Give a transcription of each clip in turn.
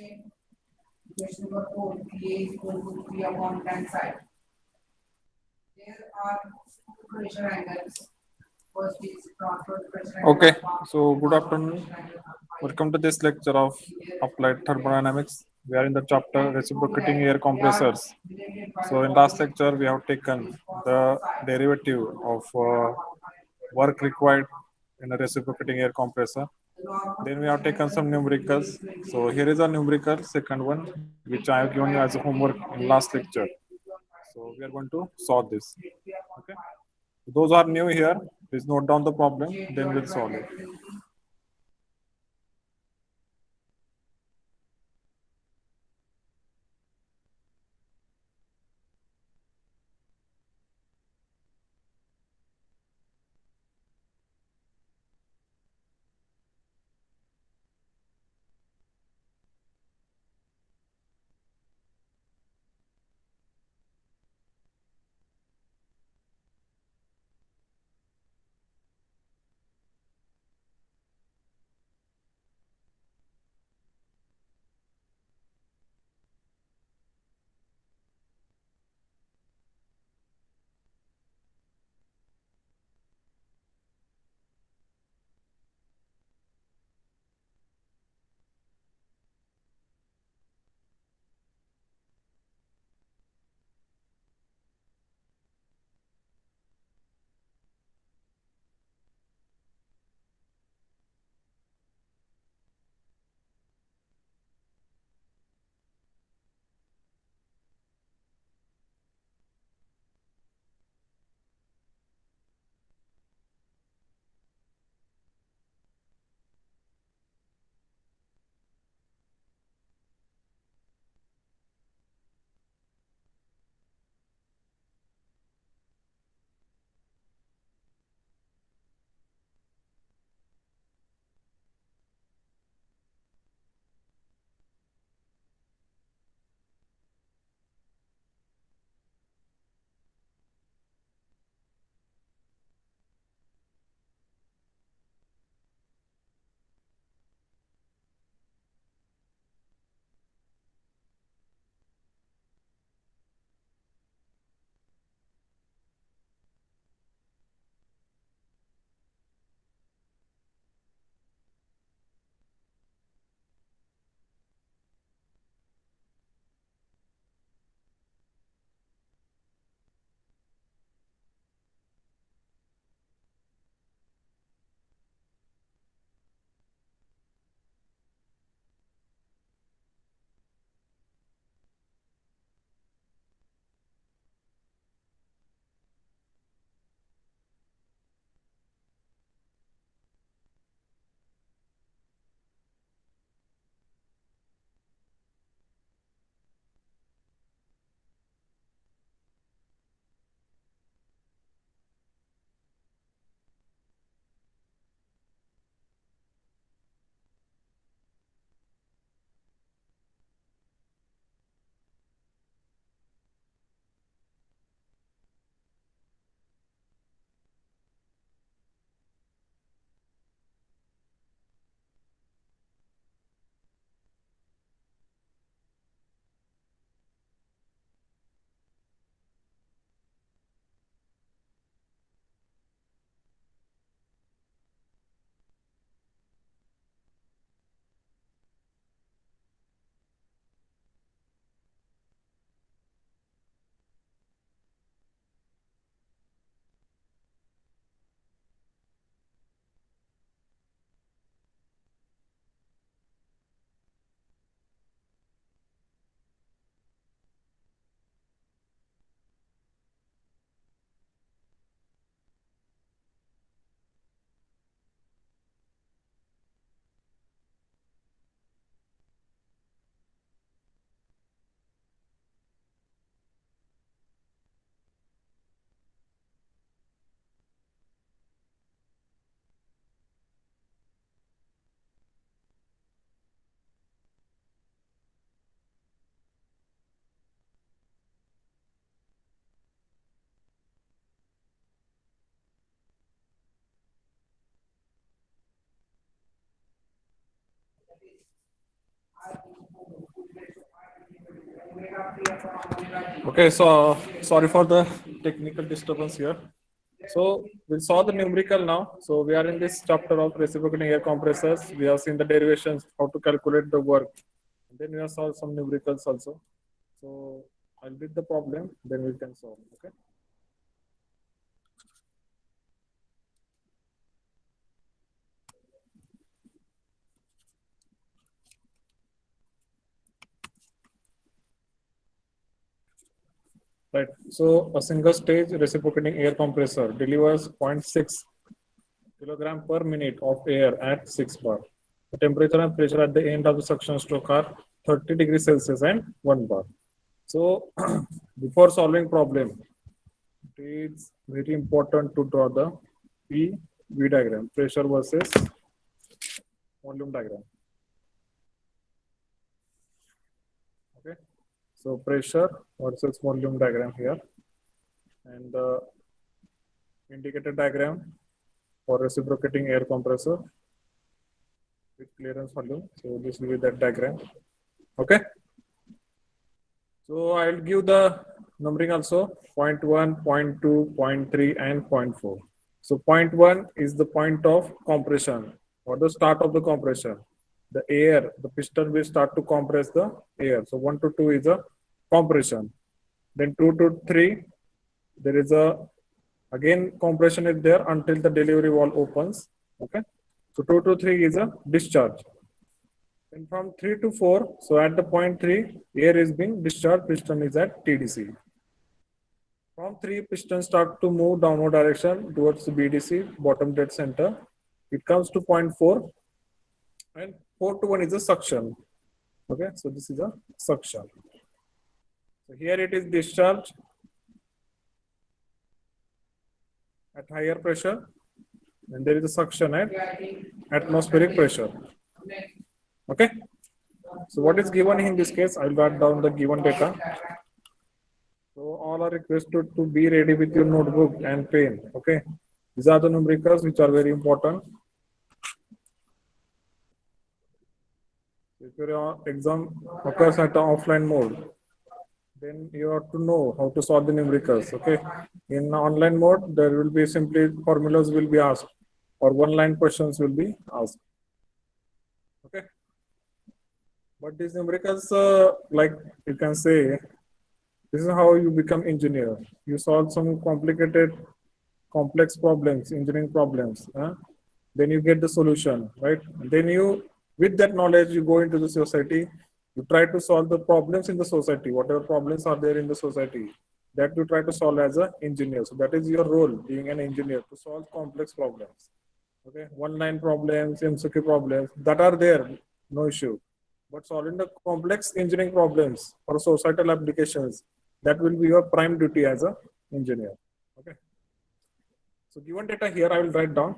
Question number 4, PA is equal to 3 upon tan psi. There are two pressure angles. First is transfer pressure angle. Okay, so good afternoon. Welcome to this lecture of applied thermodynamics. We are in the chapter reciprocating air compressors. So in last lecture we have taken the derivative of work required in a reciprocating air compressor. Then we have taken some numericals. So here is a numerical second one which I have given you as a homework in last lecture. So we are going to solve this. Okay. Those are new here, please note down the problem, then we'll solve it. Okay, so sorry for the technical disturbance here. So we saw the numerical now. So we are in this chapter of reciprocating air compressors. We have seen the derivations, how to calculate the work. And then we have solved some numericals also. So I'll read the problem, then we can solve. Okay. Right. So a single stage reciprocating air compressor delivers 0.6 kilogram per minute of air at 6 bar. The temperature and pressure at the end of the suction stroke are 30 degrees Celsius and 1 bar. So before solving problem, it is very important to draw the PV diagram, pressure versus volume diagram. Okay. So pressure versus volume diagram here, and the indicator diagram for reciprocating air compressor with clearance volume. So this will be that diagram. Okay. So I'll give the numbering also 0.1, 0.2, 0.3 and 0.4. So 0.1 is the point of compression or the start of the compression. The air, the piston will start to compress the air. So 1 to 2 is a compression. Then 2 to 3, there is a, again compression is there until the delivery valve opens. Okay. So 2 to 3 is a discharge. And from 3 to 4, so at the point 3, air is being discharged, piston is at TDC. From 3, piston start to move downward direction towards the BDC, bottom dead center. It comes to point 4, and 4 to 1 is a suction. Okay, so this is a suction. So here it is discharge at higher pressure, and there is a suction at atmospheric pressure. Okay, so what is given in this case? I'll write down the given data. So all are requested to be ready with your notebook and pen. Okay, these are the numericals which are very important. If your exam occurs at an offline mode, then you have to know how to solve the numericals. Okay, in online mode, there will be simply formulas will be asked or one-line questions will be asked. Okay. But these numericals, like you can say, this is how you become engineer. You solve some complicated, complex problems, engineering problems. Then you get the solution, right? And then you, with that knowledge, you go into the society. You try to solve the problems in the society. Whatever problems are there in the society, that you try to solve as an engineer. So that is your role, being an engineer, to solve complex problems. Okay, one-line problems, MCQ problems, that are there, no issue. But solving the complex engineering problems or societal applications, that will be your prime duty as an engineer. Okay. So given data here, I will write down.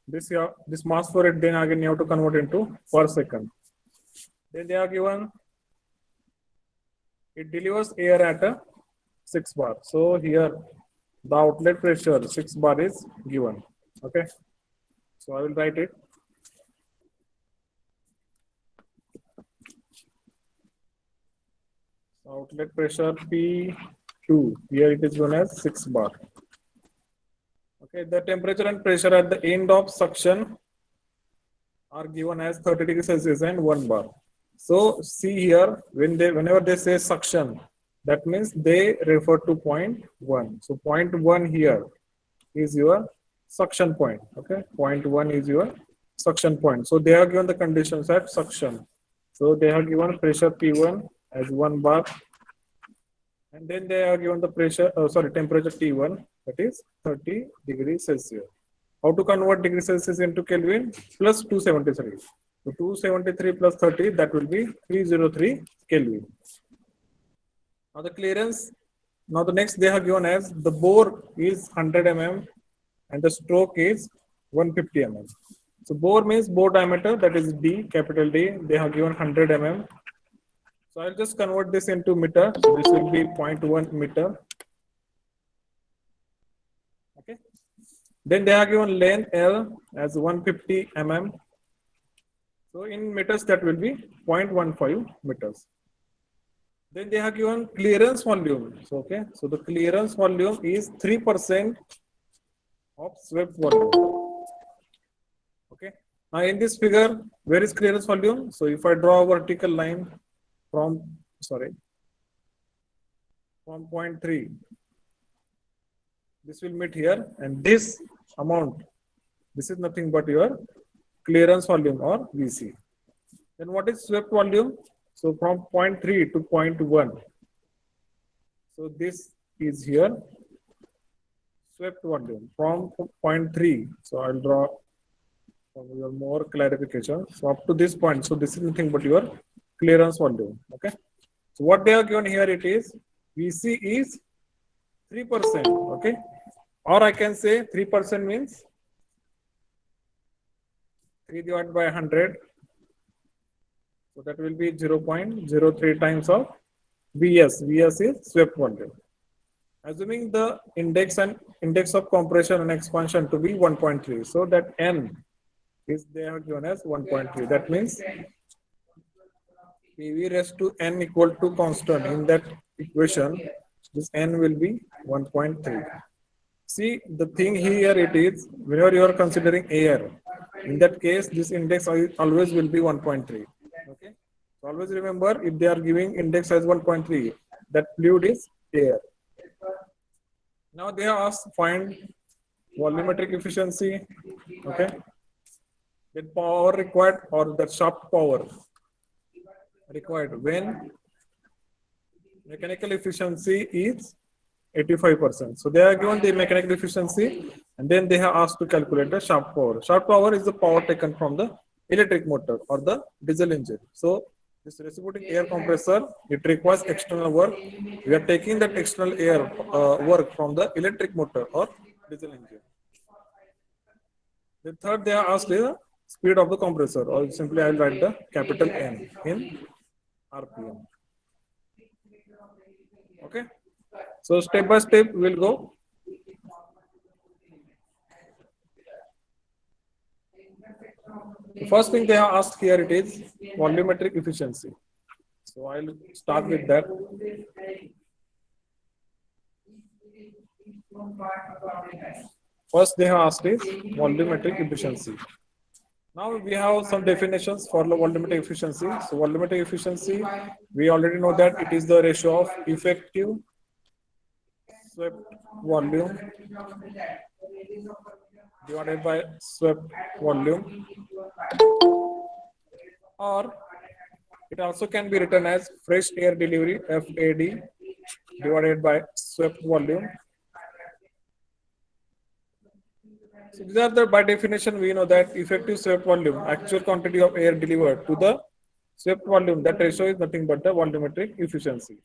This mass for it, then again you have to convert into per second. Then they are given, it delivers air at a 6 bar. So here the outlet pressure 6 bar is given. Okay. So I will write it. Outlet pressure P2, here it is known as 6 bar. Okay, the temperature and pressure at the end of suction are given as 30 degrees Celsius and 1 bar. So see here, whenever they say suction, That means they refer to point 1. So point 1 here is your suction point. Okay, point 1 is your suction point. So they are given the conditions at suction. So they are given pressure P1 as 1 bar, and then they are given the temperature T1, that is 30 degrees Celsius. How to convert degrees Celsius into Kelvin? Plus 273. So 273 plus 30, that will be 303 Kelvin. Now the clearance, now the next they have given as the bore is 100 mm and the stroke is 150 mm. So bore means bore diameter, that is D, capital D. They have given 100 mm. So I'll just convert this into meter. So this will be 0.1 meter. Okay. Then they are given length L as 150 mm. So in meters that will be 0.15 meters. Then they have given clearance volume. So okay, so the clearance volume is 3% of swept volume. Okay. Now in this figure, where is clearance volume? So if I draw a vertical line from point 3, this will meet here, and this amount, this is nothing but your clearance volume or VC. Then what is swept volume? So from point 3 to point 1. So this is here swept volume from point 3. So I'll draw for your more clarification. So up to this point, so this is nothing but your clearance volume. Okay. So what they are given here, it is VC is 3%. Okay. Or I can say 3% means 3 divided by 100. So that will be 0.03 times of VS. VS is swept volume. Assuming the index of compression and expansion to be 1.3. So that N is they are given as 1.3. That means PV raised to N equal to constant. In that equation, this N will be 1.3. See, the thing here it is, whenever you are considering air, in that case, this index always will be 1.3. Okay. So always remember, if they are giving index as 1.3, that fluid is air. Now they are asked to find volumetric efficiency. Okay. The power required or the shaft power required when mechanical efficiency is 85%. So they are given the mechanical efficiency, and then they have asked to calculate the shaft power. Shaft power is the power taken from the electric motor or the diesel engine. So this reciprocating air compressor, it requires external work. We are taking that external air work from the electric motor or diesel engine. The third they are asked the speed of the compressor, or simply I will write the capital N in RPM. Okay. So step by step we will go. The first thing they have asked here, it is volumetric efficiency. So I'll start with that. First they have asked is volumetric efficiency. Now we have some definitions for the volumetric efficiency. So volumetric efficiency, we already know that it is the ratio of effective swept volume divided by swept volume, or it also can be written as fresh air delivery, FAD, divided by swept volume. So these are the, by definition, we know that effective swept volume, actual quantity of air delivered to the swept volume, that ratio is nothing but the volumetric efficiency.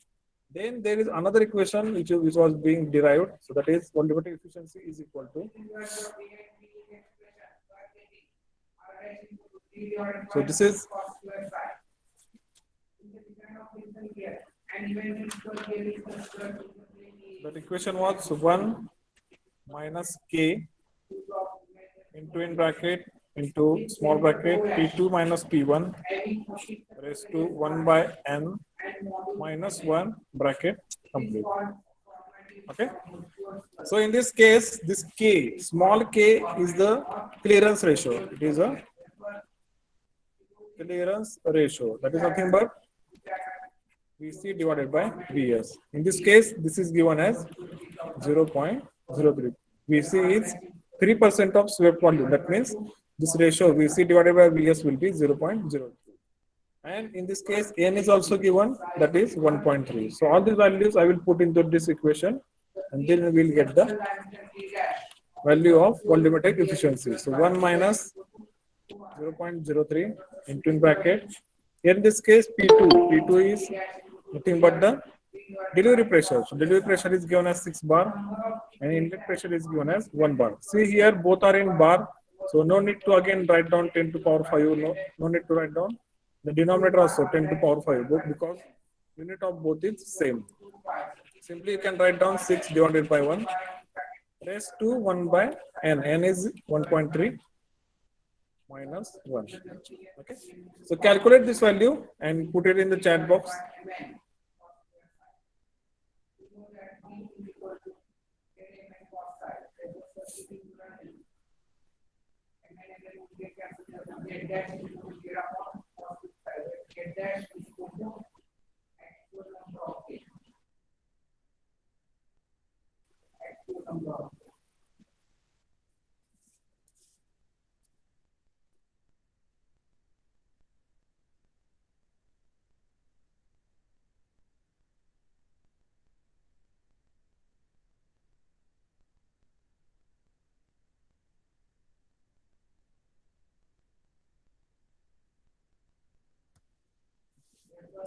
Then there is another equation which was being derived. So that is volumetric efficiency is equal to. So this is that equation was 1 minus K into in bracket into small bracket P2 minus P1 raised to 1 by N minus 1 bracket complete. Okay. So in this case, this K, small k is the clearance ratio. It is a clearance ratio. That is nothing but Vc divided by Vs. In this case, this is given as 0.03. Vc is 3% of swept volume. That means this ratio Vc divided by Vs will be 0.03. And in this case, n is also given, that is 1.3. So all these values I will put into this equation, and then we will get the value of volumetric efficiency. So 1 minus 0.03 into in bracket. Here in this case, P2 is nothing but the delivery pressure. So delivery pressure is given as 6 bar and inlet pressure is given as 1 bar. See here, both are in bar. So no need to again write down 10 to power 5. No need to write down the denominator also 10 to power 5 both, because unit of both is same. Simply you can write down 6 divided by 1 raised to 1 by n. N is 1.3 minus 1. Okay. So calculate this value and put it in the chat box.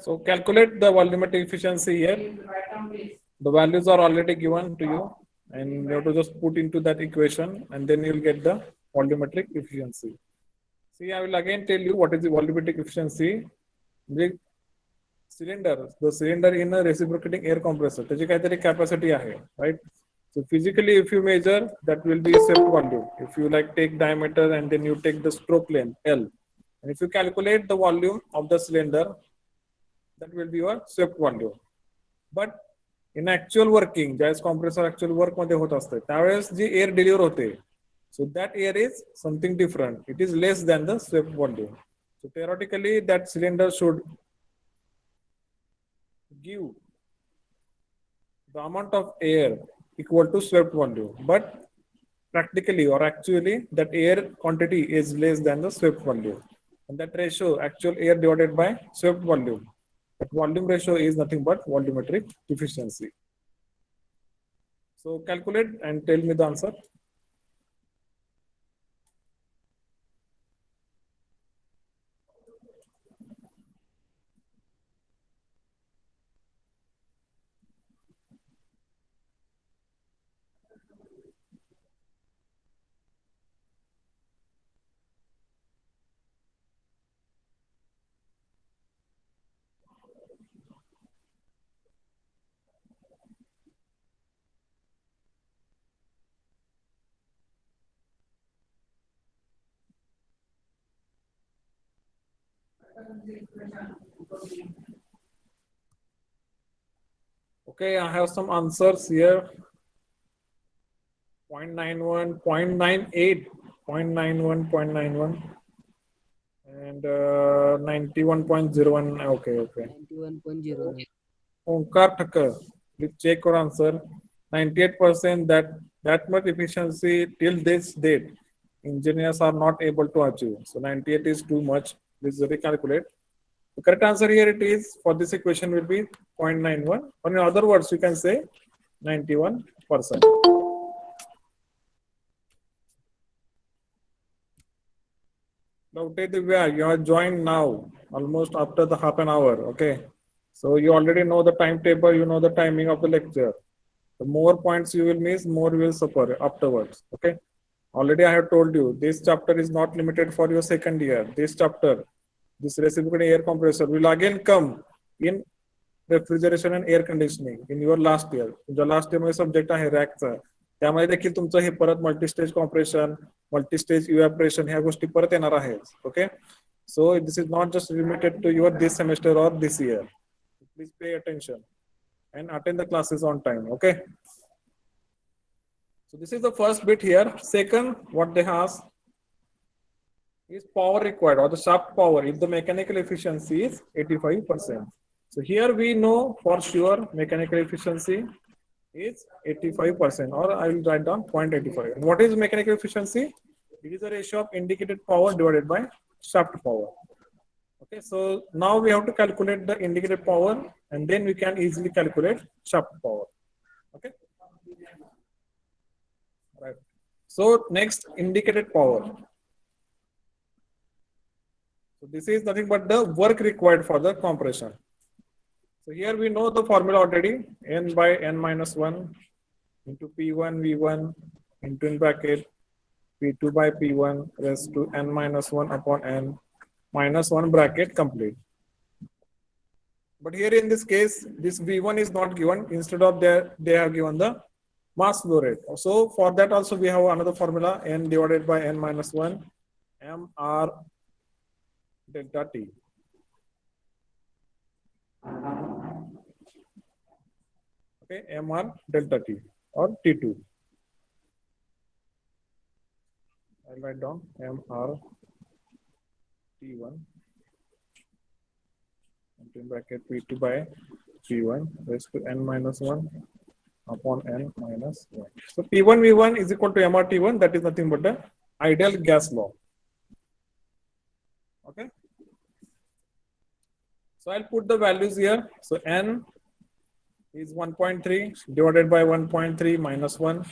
So calculate the volumetric efficiency here. The values are already given to you, and you have to just put into that equation, and then you'll get the volumetric efficiency. See, I will again tell you what is the volumetric efficiency. The cylinder in a reciprocating air compressor, त्याची काहीतरी capacity आहे, right? So physically, if you measure, that will be swept volume. If you like take diameter and then you take the stroke length L, and if you calculate the volume of the cylinder, that will be your swept volume. But in actual working, ज्यावेळेस compressor actual work मध्ये होत असते, त्यावेळेस जी air deliver होते, so that air is something different. It is less than the swept volume. So theoretically, that cylinder should give the amount of air equal to swept volume, but practically or actually that air quantity is less than the swept volume, and that ratio actual air divided by swept volume, that volume ratio is nothing but volumetric efficiency. So calculate and tell me the answer. Okay, I have some answers here. 0.91, 0.98, 0.91, 0.91, and 91.01. Okay. 91.09. Omkar Thakkar, please check your answer. 98%, that much efficiency till this date, engineers are not able to achieve. So 98 is too much. Please recalculate. The correct answer here it is for this equation will be 0.91. Or in other words, you can say 91%. Dr. Divya, you are joined now, almost after the half an hour. Okay. So you already know the timetable, you know the timing of the lecture. The more points you will miss, more you will suffer afterwards. Okay. Already I have told you, this chapter is not limited for your second year. This chapter, this reciprocating air compressor will again come in refrigeration and air conditioning in your last year. तुमच्या last year मध्ये subject आहे रॅकचा. त्यामध्ये देखील तुमचं हे परत multistage compression, multistage evaporation ह्या गोष्टी परत येणार आहेत. Okay. So this is not just limited to your this semester or this year. Please pay attention and attend the classes on time. Okay. So this is the first bit here. Second, what they ask is power required or the shaft power if the mechanical efficiency is 85%. So here we know for sure mechanical efficiency is 85%, or I will write down 0.85. What is mechanical efficiency? It is a ratio of indicated power divided by shaft power. Okay, so now we have to calculate the indicated power, and then we can easily calculate shaft power. Okay. Right. So next, indicated power. So this is nothing but the work required for the compression. So here we know the formula already, n by n minus 1 into P1 V1 into in bracket P2 by P1 raised to n minus 1 upon n minus 1 bracket complete. But here in this case, this V1 is not given. Instead of that, they have given the mass flow rate. So for that also we have another formula, n divided by n minus 1 mr delta T. Okay, mr delta T or T2. I'll write down mr T1 into bracket P2 by P1 raised to n minus 1 upon n minus 1. So P1 V1 is equal to mr T1. That is nothing but the ideal gas law. Okay. So I'll put the values here. So n is 1.3 divided by 1.3 minus 1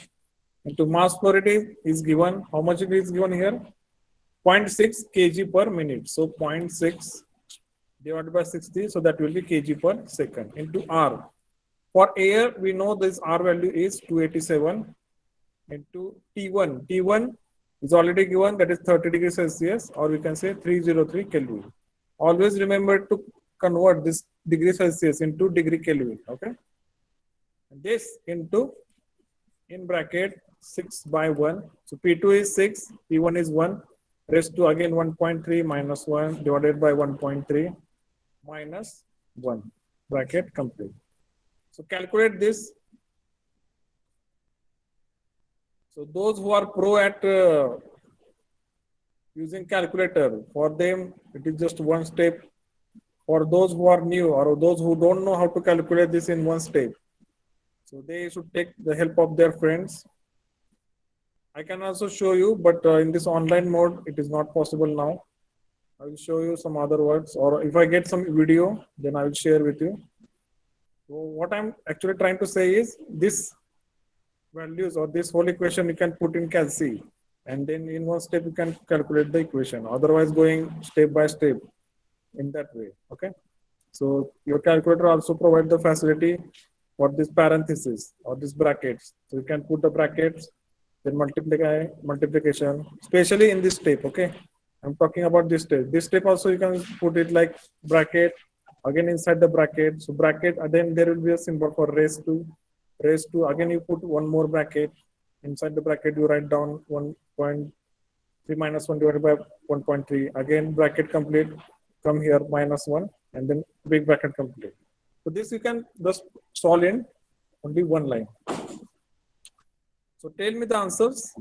into mass flow rate is given. How much it is given here? 0.6 kg per minute. So 0.6 divided by 60. So that will be kg per second into R. For air, we know this R value is 287 into T1. T1 is already given, that is 30 degrees Celsius, or we can say 303 Kelvin. Always remember to convert this degree Celsius into degree Kelvin. Okay. This into in bracket 6 by 1. So P2 is 6, P1 is 1, raised to again 1.3 minus 1 divided by 1.3 minus 1. Bracket complete. So calculate this. So those who are pro at using calculator, for them it is just one step. For those who are new or those who don't know how to calculate this in one step, so they should take the help of their friends. I can also show you, but in this online mode, it is not possible now. I will show you some other words, or if I get some video, then I will share with you. So what I'm actually trying to say is this values or this whole equation you can put in Calc, and then in one step you can calculate the equation. Otherwise, going step by step in that way. Okay. So your calculator also provide the facility for this parenthesis or this brackets. So you can put the brackets, then multiplication, especially in this step. Okay. I'm talking about this step. This step also you can put it like bracket, again inside the bracket. So bracket, and then there will be a symbol for raised to. Again you put one more bracket. Inside the bracket you write down 1.3 minus 1 divided by 1.3. Again bracket complete. Come here minus 1 and then big bracket complete. So this you can just solve in only one line. So tell me the answers.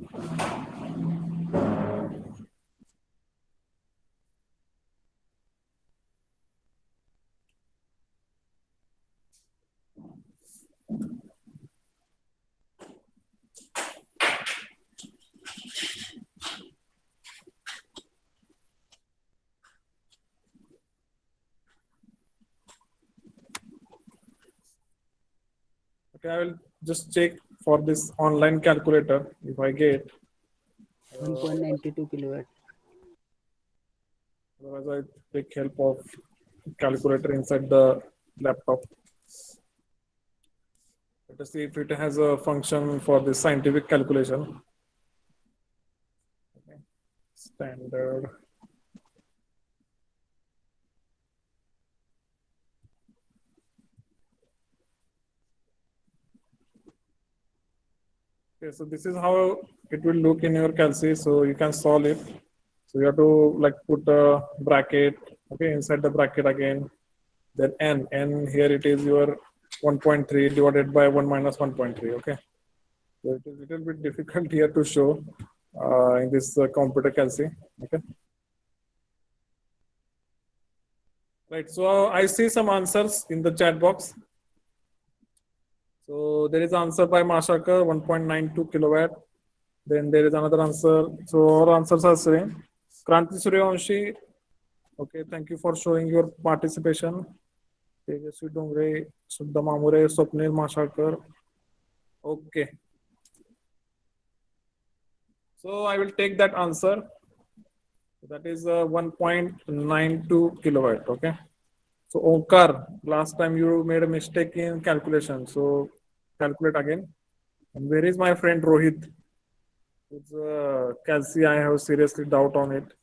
Okay, I will just check for this online calculator if I get 1.92 kilowatt. Otherwise, I take help of calculator inside the laptop. Let us see if it has a function for the scientific calculation. Okay. Standard. Okay, so this is how it will look in your Calc. So you can solve it. So you have to like put a bracket, okay, inside the bracket again. Then n here it is your 1.3 divided by 1 minus 1.3. Okay, so it is a little bit difficult here to show in this computer Calc. Okay. Right. So I see some answers in the chat box. So there is answer by Mashakar, 1.92 kilowatt. Then there is another answer. So our answers are same. Kranti Suryavanshi. Okay, thank you for showing your participation. Tejasvi Dongre, Suddha Mamure, Swapnil Mashakar. Okay. So I will take that answer. That is 1.92 kilowatt. Okay. So Omkar, last time you made a mistake in calculation. So calculate again. And where is my friend Rohit? It's Calci, I have seriously doubt on it.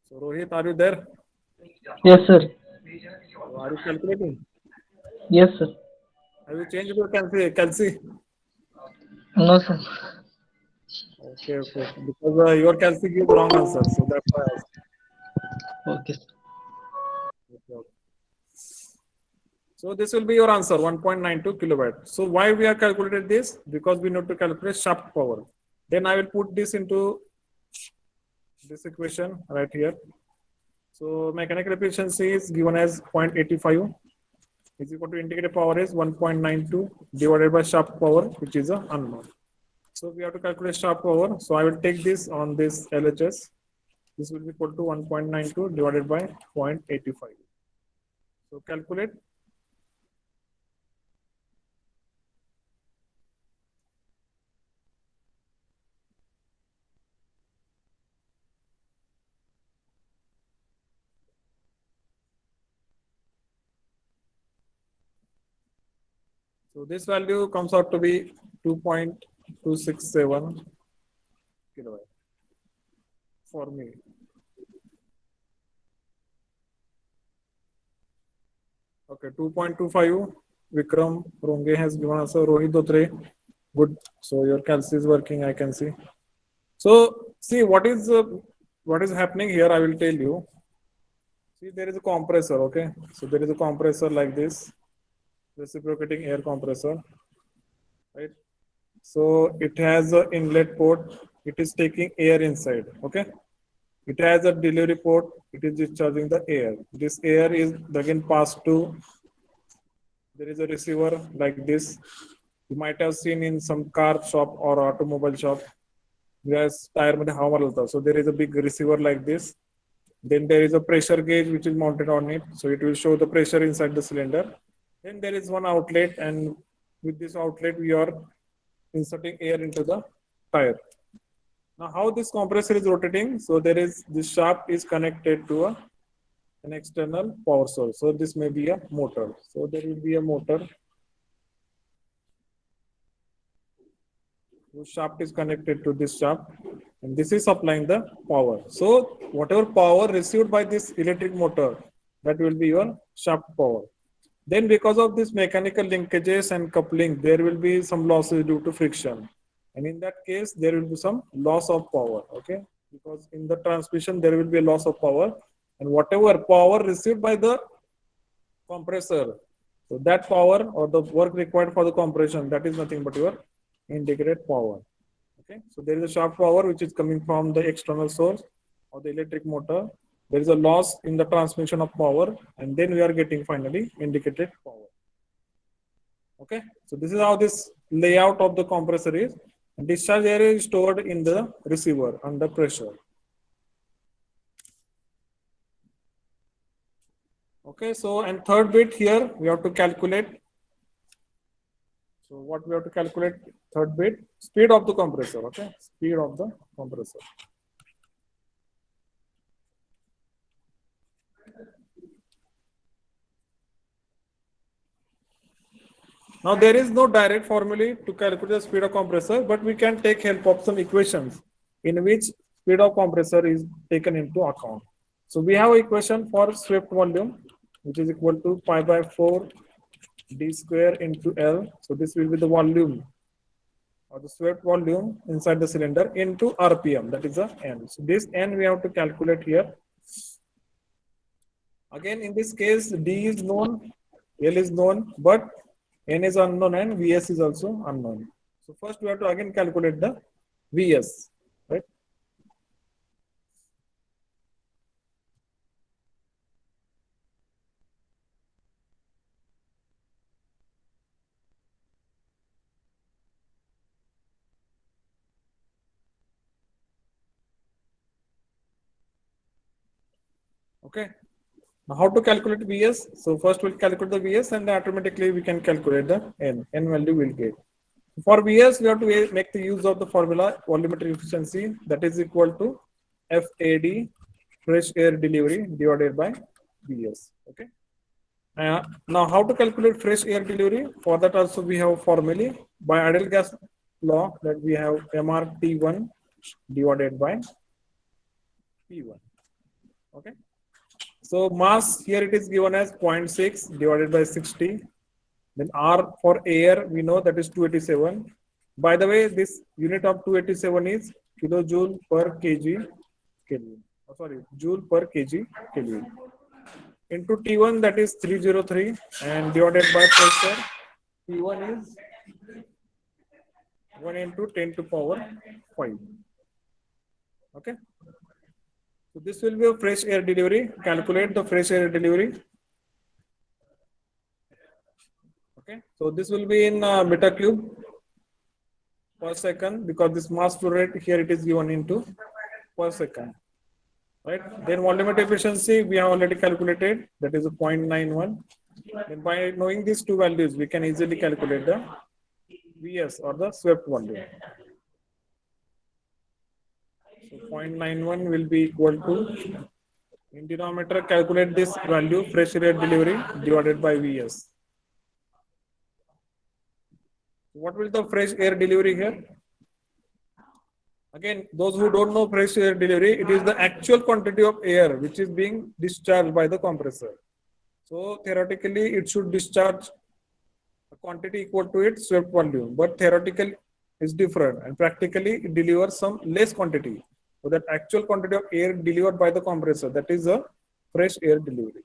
So Rohit, are you there? Yes, sir. Are you calculating? Yes, sir. Have you changed your Calci? No, sir. Okay, okay. Because your Calci gives wrong answer. So that's why I asked. Okay, sir. Okay, okay. So this will be your answer, 1.92 kilowatt. So why we are calculated this? Because we need to calculate shaft power. Then I will put this into this equation right here. So mechanical efficiency is given as 0.85 is equal to indicated power is 1.92 divided by shaft power, which is a unknown. So we have to calculate shaft power. So I will take this on this LHS. This will be equal to 1.92 divided by 0.85. So calculate. So this value comes out to be 2.267 kilowatt for me. Okay, 2.25. Vikram Ronge has given us a Rohit Dotre. Good. So your calc is working, I can see. So see what is happening here. I will tell you. See, there is a compressor. Okay, so there is a compressor like this, reciprocating air compressor, right? So it has an inlet port. It is taking air inside. Okay. It has a delivery port. It is discharging the air. This air is again passed to. There is a receiver like this. You might have seen in some car shop or automobile shop. Yes, tire मध्ये हवा मारला. So there is a big receiver like this. Then there is a pressure gauge which is mounted on it. So it will show the pressure inside the cylinder. Then there is one outlet, and with this outlet we are inserting air into the tire. Now how this compressor is rotating? So there is this shaft is connected to an external power source. So this may be a motor. So there will be a motor whose shaft is connected to this shaft, and this is supplying the power. So whatever power received by this electric motor, that will be your shaft power. Then because of this mechanical linkages and coupling, there will be some losses due to friction. And in that case, there will be some loss of power, okay? Because in the transmission, there will be a loss of power. And whatever power received by the compressor, so that power or the work required for the compression, that is nothing but your indicated power. Okay, so there is a shaft power which is coming from the external source or the electric motor. There is a loss in the transmission of power, and then we are getting finally indicated power. Okay, so this is how this layout of the compressor is. And discharge area is stored in the receiver under pressure. Okay, so and third bit here we have to calculate. So what we have to calculate, third bit, speed of the compressor. Okay, speed of the compressor. Now there is no direct formula to calculate the speed of compressor, but we can take help of some equations in which speed of compressor is taken into account. So we have equation for swept volume, which is equal to pi by 4 d square into L. So this will be the volume or the swept volume inside the cylinder into RPM, that is the N. So this N we have to calculate here. Again, in this case, D is known, L is known, but N is unknown and Vs is also unknown. So first we have to again calculate the Vs, right? Okay. Now how to calculate Vs? So first we'll calculate the Vs and then automatically we can calculate the N. N value we'll get. For Vs, we have to make the use of the formula volumetric efficiency, that is equal to FAD, fresh air delivery, divided by Vs. Okay. Now how to calculate fresh air delivery? For that also we have formula by ideal gas law, that we have MRT1 divided by P1. Okay. So mass here it is given as 0.6 divided by 60. Then R for air, we know that is 287. By the way, this unit of 287 is kilojoule per kg Kelvin. Oh, sorry, joule per kg Kelvin. Into T1, that is 303, and divided by pressure, P1 is 1 into 10 to power 5. Okay. So this will be a fresh air delivery. Calculate the fresh air delivery. Okay. So this will be in meter cube per second, because this mass flow rate here it is given into per second. Right. Then volumetric efficiency we have already calculated, that is a 0.91. And by knowing these two values, we can easily calculate the Vs or the swept volume. So 0.91 will be equal to, in denominator, calculate this value, fresh air delivery divided by Vs. What will the fresh air delivery here? Again, those who don't know fresh air delivery, it is the actual quantity of air which is being discharged by the compressor. So theoretically, it should discharge a quantity equal to its swept volume, but theoretically is different, and practically it delivers some less quantity. So that actual quantity of air delivered by the compressor, that is a fresh air delivery.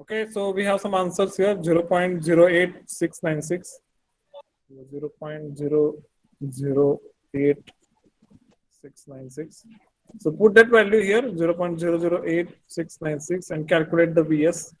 Okay, so we have some answers here, 0.08696, 0.008696. So put that value here, 0.008696, and calculate the Vs.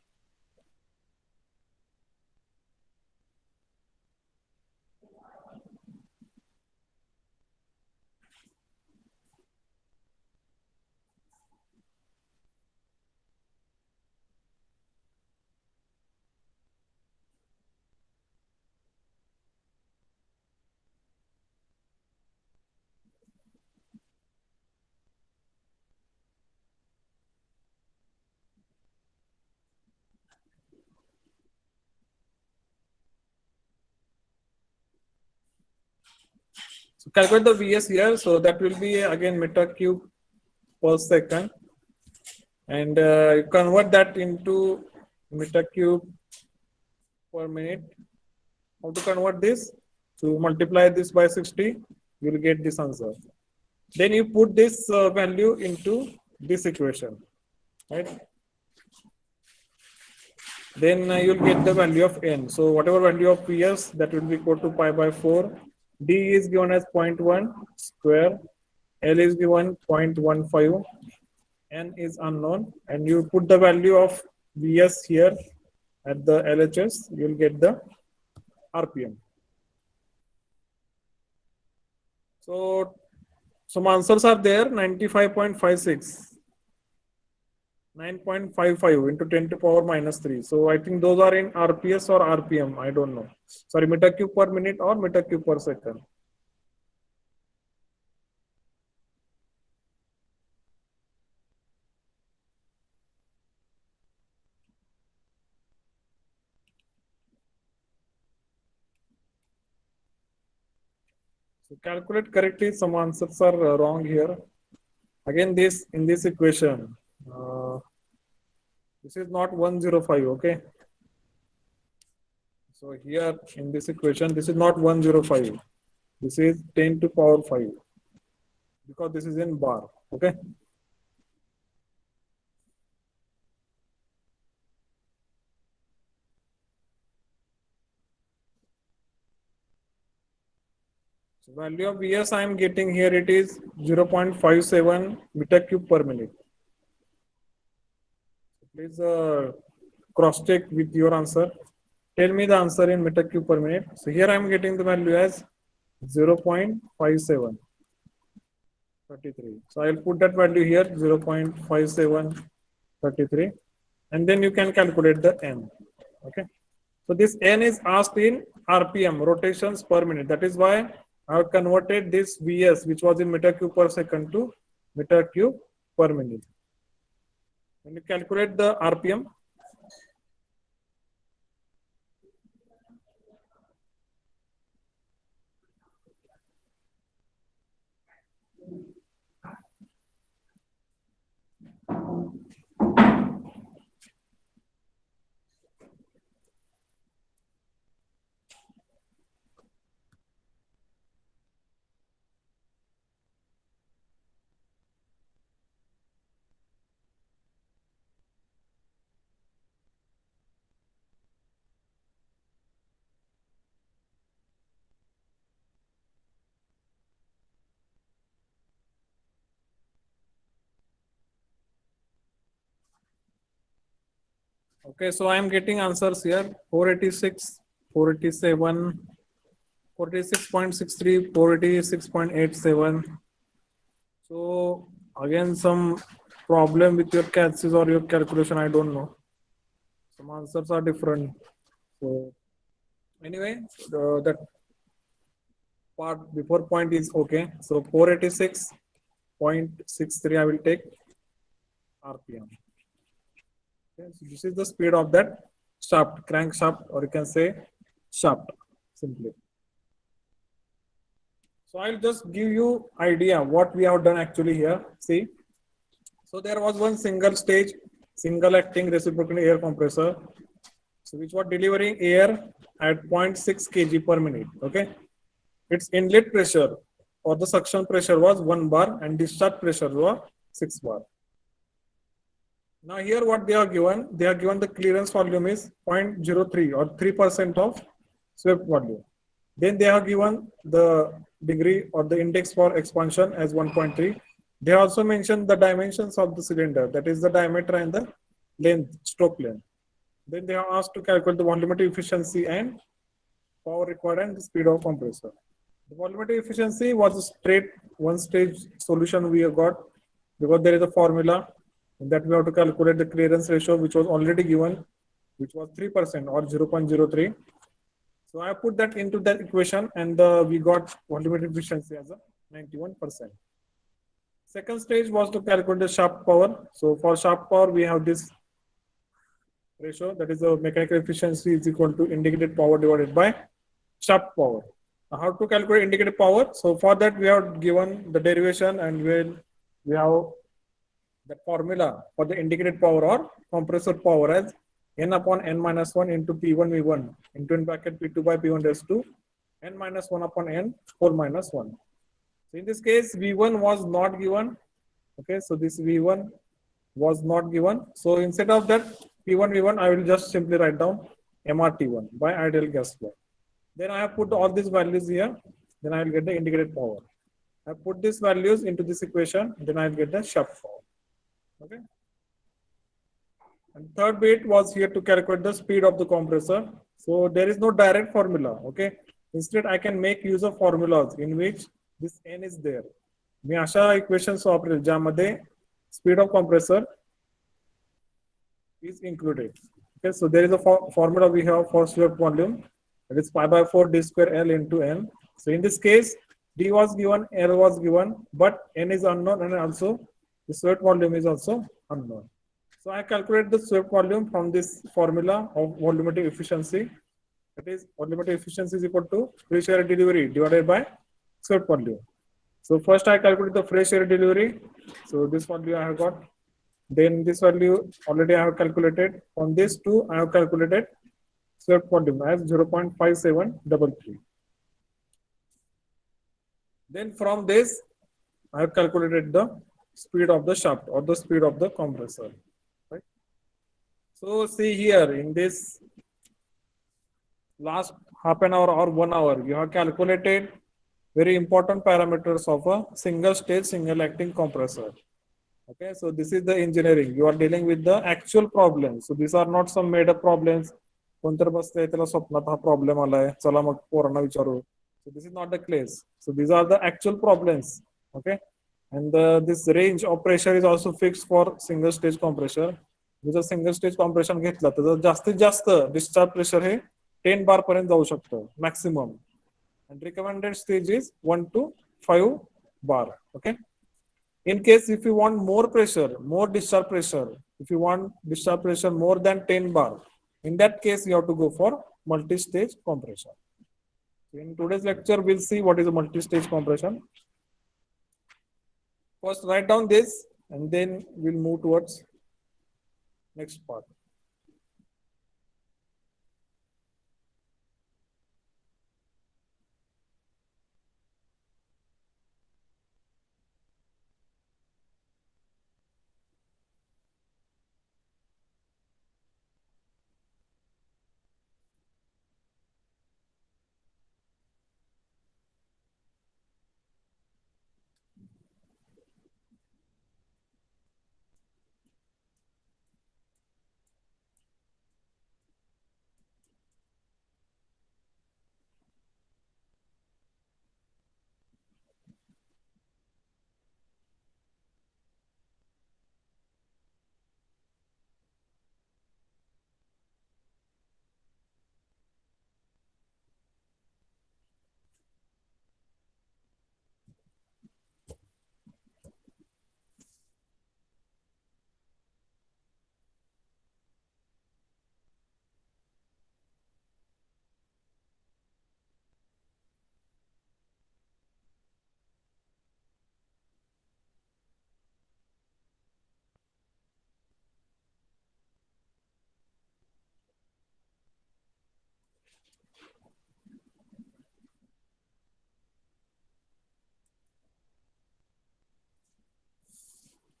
So calculate the Vs here. So that will be again meter cube per second, and you convert that into meter cube per minute. How to convert this? To multiply this by 60, you will get this answer. Then you put this value into this equation, right? Then you'll get the value of n. So whatever value of Ps, that will be equal to pi by 4. D is given as 0.1 square. L is given 0.15. N is unknown. And you put the value of Vs here at the LHS, you'll get the RPM. So some answers are there, 95.56. 9.55 into 10 to power minus 3. So I think those are in RPS or RPM. I don't know. Sorry, meter cube per minute or meter cube per second. So calculate correctly. Some answers are wrong here. Again, this in this equation, this is not 105. Okay. So here in this equation, this is not 105. This is 10 to power 5 because this is in bar. Okay. So value of Vs I am getting here, it is 0.57 meter cube per minute. So please cross check with your answer. Tell me the answer in meter cube per minute. So here I am getting the value as 0.5733. So I'll put that value here, 0.5733, and then you can calculate the n. Okay. So this n is asked in RPM, rotations per minute. That is why I have converted this Vs, which was in meter cube per second, to meter cube per minute. When you calculate the RPM, okay, so I am getting answers here: 486, 487, 46.63, 486.87. So again, some problem with your catches or your calculation, I don't know. Some answers are different. So anyway, that part before point is okay. So 486.63 I will take RPM. Okay, so this is the speed of that shaft, crankshaft, or you can say shaft simply. So I'll just give you idea what we have done actually here. See, so there was one single stage, single acting reciprocating air compressor, so which was delivering air at 0.6 kg per minute. Okay, its inlet pressure or the suction pressure was 1 bar and discharge pressure was 6 bar. Now here what they are given the clearance volume is 0.03 or 3% of swept volume. Then they have given the degree or the index for expansion as 1.3. They also mentioned the dimensions of the cylinder, that is the diameter and the length, stroke length. Then they are asked to calculate the volumetric efficiency and power required and the speed of compressor. The volumetric efficiency was a straight one stage solution we have got, because there is a formula that we have to calculate the clearance ratio, which was already given, which was 3% or 0.03. So I put that into that equation, and we got volumetric efficiency as a 91%. Second stage was to calculate the shaft power. So for shaft power, we have this ratio, that is the mechanical efficiency is equal to indicated power divided by shaft power. Now, how to calculate indicated power? So for that, we have given the derivation, and we have the formula for the indicated power or compressor power as n upon n minus 1 into P1 V1 into in bracket P2 by P1 raised to n minus 1 upon n whole minus 1. So in this case, V1 was not given. Okay, so this V1 was not given. So instead of that P1 V1, I will just simply write down MRT1 by ideal gas flow. Then I have put all these values here. Then I will get the indicated power. I put these values into this equation. Then I will get the shaft power. Okay. And third bit was here to calculate the speed of the compressor. So there is no direct formula. Okay. Instead, I can make use of formulas in which this n is there. मी अशा equations वापरेल ज्यामध्ये speed of compressor is included. Okay, so there is a formula we have for swept volume, that is pi by 4 d square L into N. So in this case, d was given, L was given, but N is unknown, and also the swept volume is also unknown. So I calculate the swept volume from this formula of volumetric efficiency. That is, volumetric efficiency is equal to fresh air delivery divided by swept volume. So first I calculate the fresh air delivery. So this value I have got. Then this value already I have calculated. On this two, I have calculated swept volume as 0.5733. Then from this, I have calculated the speed of the shaft or the speed of the compressor. Right? So see here in this last half an hour or 1 hour, you have calculated very important parameters of a single stage, single acting compressor. Okay, so this is the engineering. You are dealing with the actual problems. So these are not some made up problems. कोणतर बसतंय त्याला स्वप्नात हा problem आलाय चला मग पोरांना विचारू. So this is not the case. So these are the actual problems. Okay, and this range of pressure is also fixed for single stage compressor. जर single stage compression घेतला तर जास्तीत जास्त डिस्चार्ज प्रेशर हे 10 बार पर्यंत जाऊ शकतं maximum. And recommended stage is 1 to 5 bar. Okay. In case if you want more pressure, more discharge pressure, if you want discharge pressure more than 10 bar, in that case you have to go for multi-stage compression. In today's lecture, we'll see what is a multi-stage compression. First, write down this, and then we'll move towards next part.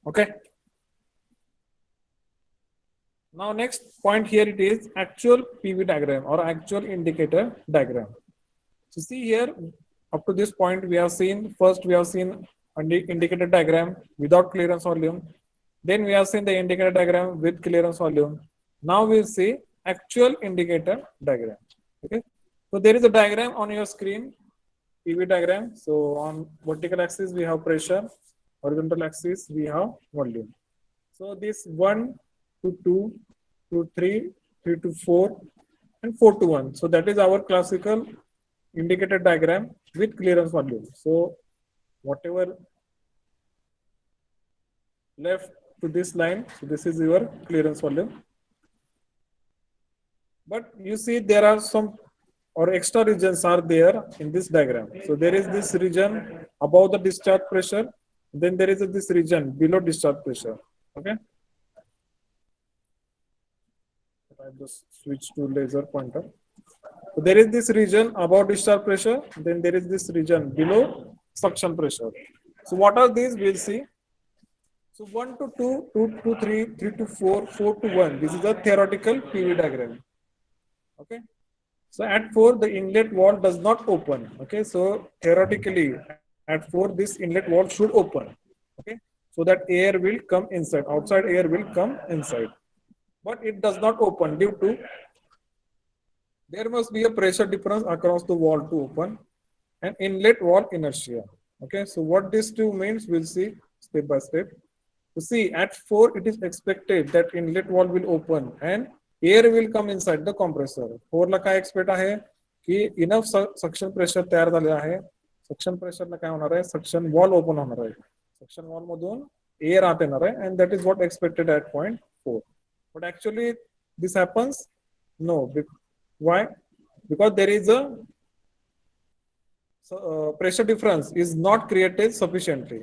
Okay. Now next point here it is actual PV diagram or actual indicator diagram. So see here up to this point we have seen first we have seen indicator diagram without clearance volume. Then we have seen the indicator diagram with clearance volume. Now we'll see actual indicator diagram. Okay. So there is a diagram on your screen, PV diagram. So on vertical axis we have pressure, horizontal axis we have volume. So this 1 to 2 to 3, 3 to 4 and 4 to 1. So that is our classical indicator diagram with clearance volume. So whatever left to this line, so this is your clearance volume. But you see there are some or extra regions are there in this diagram. So there is this region above the discharge pressure, then there is this region below discharge pressure. Okay. I just switch to laser pointer. So there is this region above discharge pressure, then there is this region below suction pressure. So what are these? We'll see. So 1 to 2, 2 to 3, 3 to 4, 4 to 1. This is a theoretical PV diagram. Okay. So at 4, the inlet wall does not open. Okay. So theoretically, at 4, this inlet wall should open. Okay. So that air will come inside. Outside air will come inside. But it does not open due to there must be a pressure difference across the wall to open and inlet wall inertia. Okay. So what these two means, we'll see step by step. You see, at 4, it is expected that inlet valve will open and air will come inside the compressor. 4 ला काय expect आहे की enough suction pressure तयार झाले आहे. Suction प्रेशरला काय होणार आहे, suction valve open होणार आहे. सक्शन वॉल मधून एअर आत येणार आहे and that is what expected at point 4. But actually this happens no. Why? Because there is a pressure difference is not created sufficiently.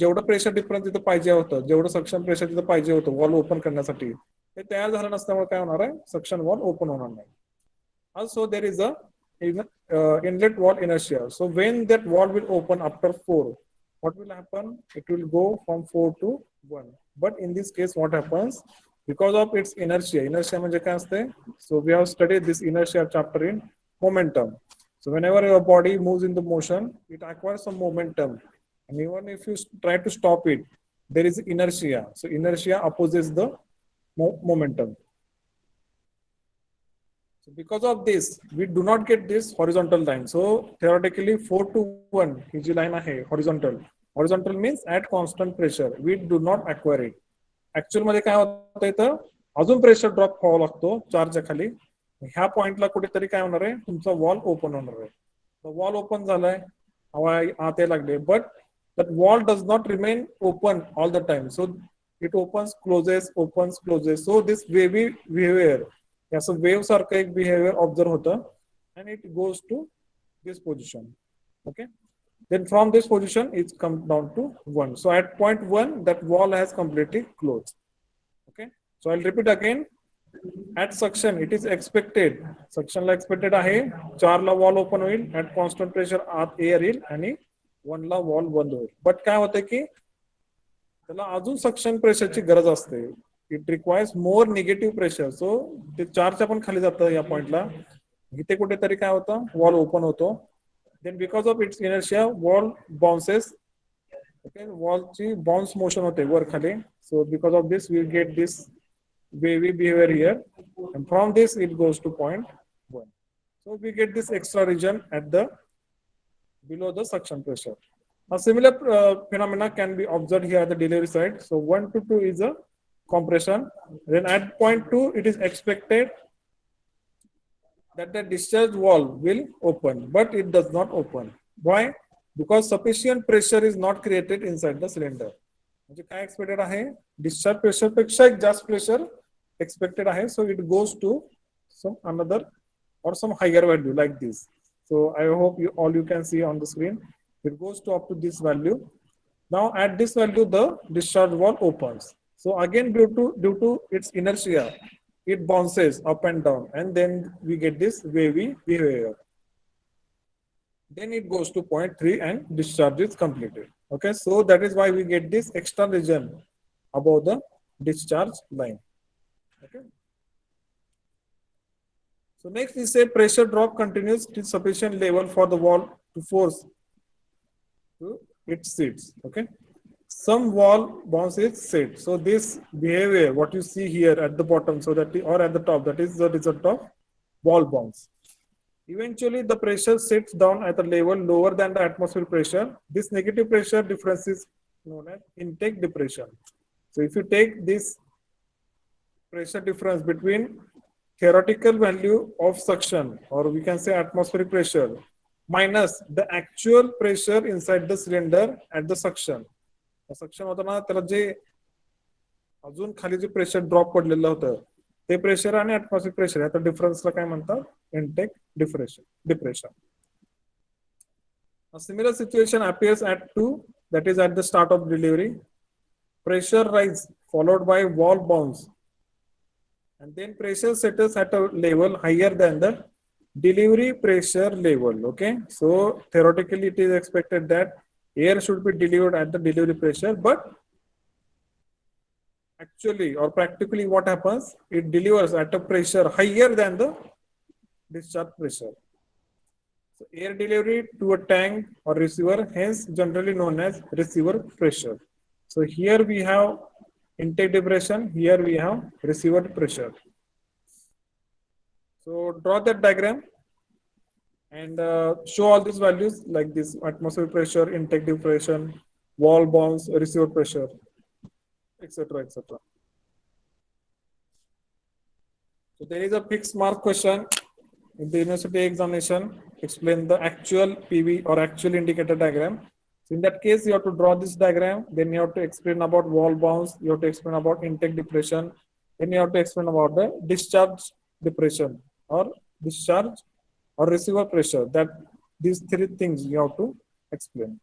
जेवढं प्रेशर डिफरन्स तिथं पाहिजे होतं, जेवढं सक्शन प्रेशर तिथं पाहिजे होतं वॉल ओपन करण्यासाठी, ते तयार झालं नसल्यामुळे काय होणार आहे, सक्शन वॉल ओपन होणार नाही. Also there is a inlet wall inertia. So when that wall will open after 4, what will happen? It will go from 4 to 1. But in this case, what happens? Because of its inertia. Inertia म्हणजे काय असते? So we have studied this inertia chapter in momentum. So whenever your body moves in the motion, it acquires some momentum. And even if you try to stop it, there is inertia. So inertia opposes the momentum. So because of this, we do not get this horizontal line. So theoretically 4 to 1 he ji line आहे horizontal. Horizontal means at constant pressure. We do not acquire it. Actual मध्ये काय होतं इथं अजून pressure drop व्हावा लागतो चार्जच्या खाली. ह्या पॉइंटला कुठेतरी काय होणार आहे, तुमचा वॉल ओपन होणार आहे. वॉल ओपन झालाय, हवा आत यायला लागले, but that wall does not remain open all the time. So it opens, closes, opens, closes. So this wavy behavior, असं वेव सारखं एक बिहेवियर ऑब्झर्व होतं and it goes to this position. Okay. Then from this position it comes down to 1. So at point 1 that wall has completely closed. Okay. So I'll repeat again. At suction it is expected, suction ला expected आहे 4 ला wall open होईल, at constant pressure आत air येईल आणि 1 ला wall बंद होईल. But काय होतं की त्याला अजून सक्शन प्रेशरची गरज असते. It requires more negative pressure. So ते 4च्या पण खाली जातं या पॉइंटला. इथे कुठेतरी काय होतं, वॉल ओपन होतो. Then because of its inertia valve bounces. Okay, वॉलची बाउन्स मोशन होते वर खाली. So because of this we get this wavy behavior here, and from this it goes to point 1. So we get this extra region at the below the suction pressure. A similar phenomena can be observed here at the delivery side. So 1 to 2 is a compression. Then at point 2, it is expected that the discharge valve will open, but it does not open. Why? Because sufficient pressure is not created inside the cylinder. म्हणजे काय expected आहे, discharge pressure पेक्षा एक जास्त pressure expected आहे. So it goes to some another or some higher value like this. So I hope you can see on the screen. It goes to up to this value. Now at this value the discharge valve opens. So again due to its inertia, it bounces up and down, and then we get this wavy behavior. Then it goes to point 3 and discharge is completed. Okay, so that is why we get this extra region above the discharge line. Okay. So next we say pressure drop continues till sufficient level for the wall to force to its seats. Okay. Some wall bounce is set. So this behavior, what you see here at the bottom, so that or at the top, that is the result of wall bounce. Eventually the pressure sets down at a level lower than the atmospheric pressure. This negative pressure difference is known as intake depression. So if you take this pressure difference between theoretical value of suction, or we can say atmospheric pressure, minus the actual pressure inside the cylinder at the suction. Suction होताना त्याला जे अजून खाली जे pressure drop पडलेलं होतं ते pressure आणि atmospheric pressure याचा डिफरन्सला काय म्हणतात, intake depression. A similar situation appears at 2, that is at the start of delivery. Pressure rise followed by wall bounce, and then pressure settles at a level higher than the delivery pressure level. Okay, so theoretically it is expected that air should be delivered at the delivery pressure, but actually or practically what happens, it delivers at a pressure higher than the discharge pressure. So air delivery to a tank or receiver, hence generally known as receiver pressure. So here we have intake depression, here we have receiver pressure. So draw that diagram and show all these values like this: atmospheric pressure, intake depression, wall bounce, receiver pressure. etc. etc. So there is a fixed mark question in the university examination. Explain the actual PV or actual indicator diagram. So in that case, you have to draw this diagram. Then you have to explain about wall bounce. You have to explain about intake depression. Then you have to explain about the discharge depression or discharge or receiver pressure. That these three things you have to explain.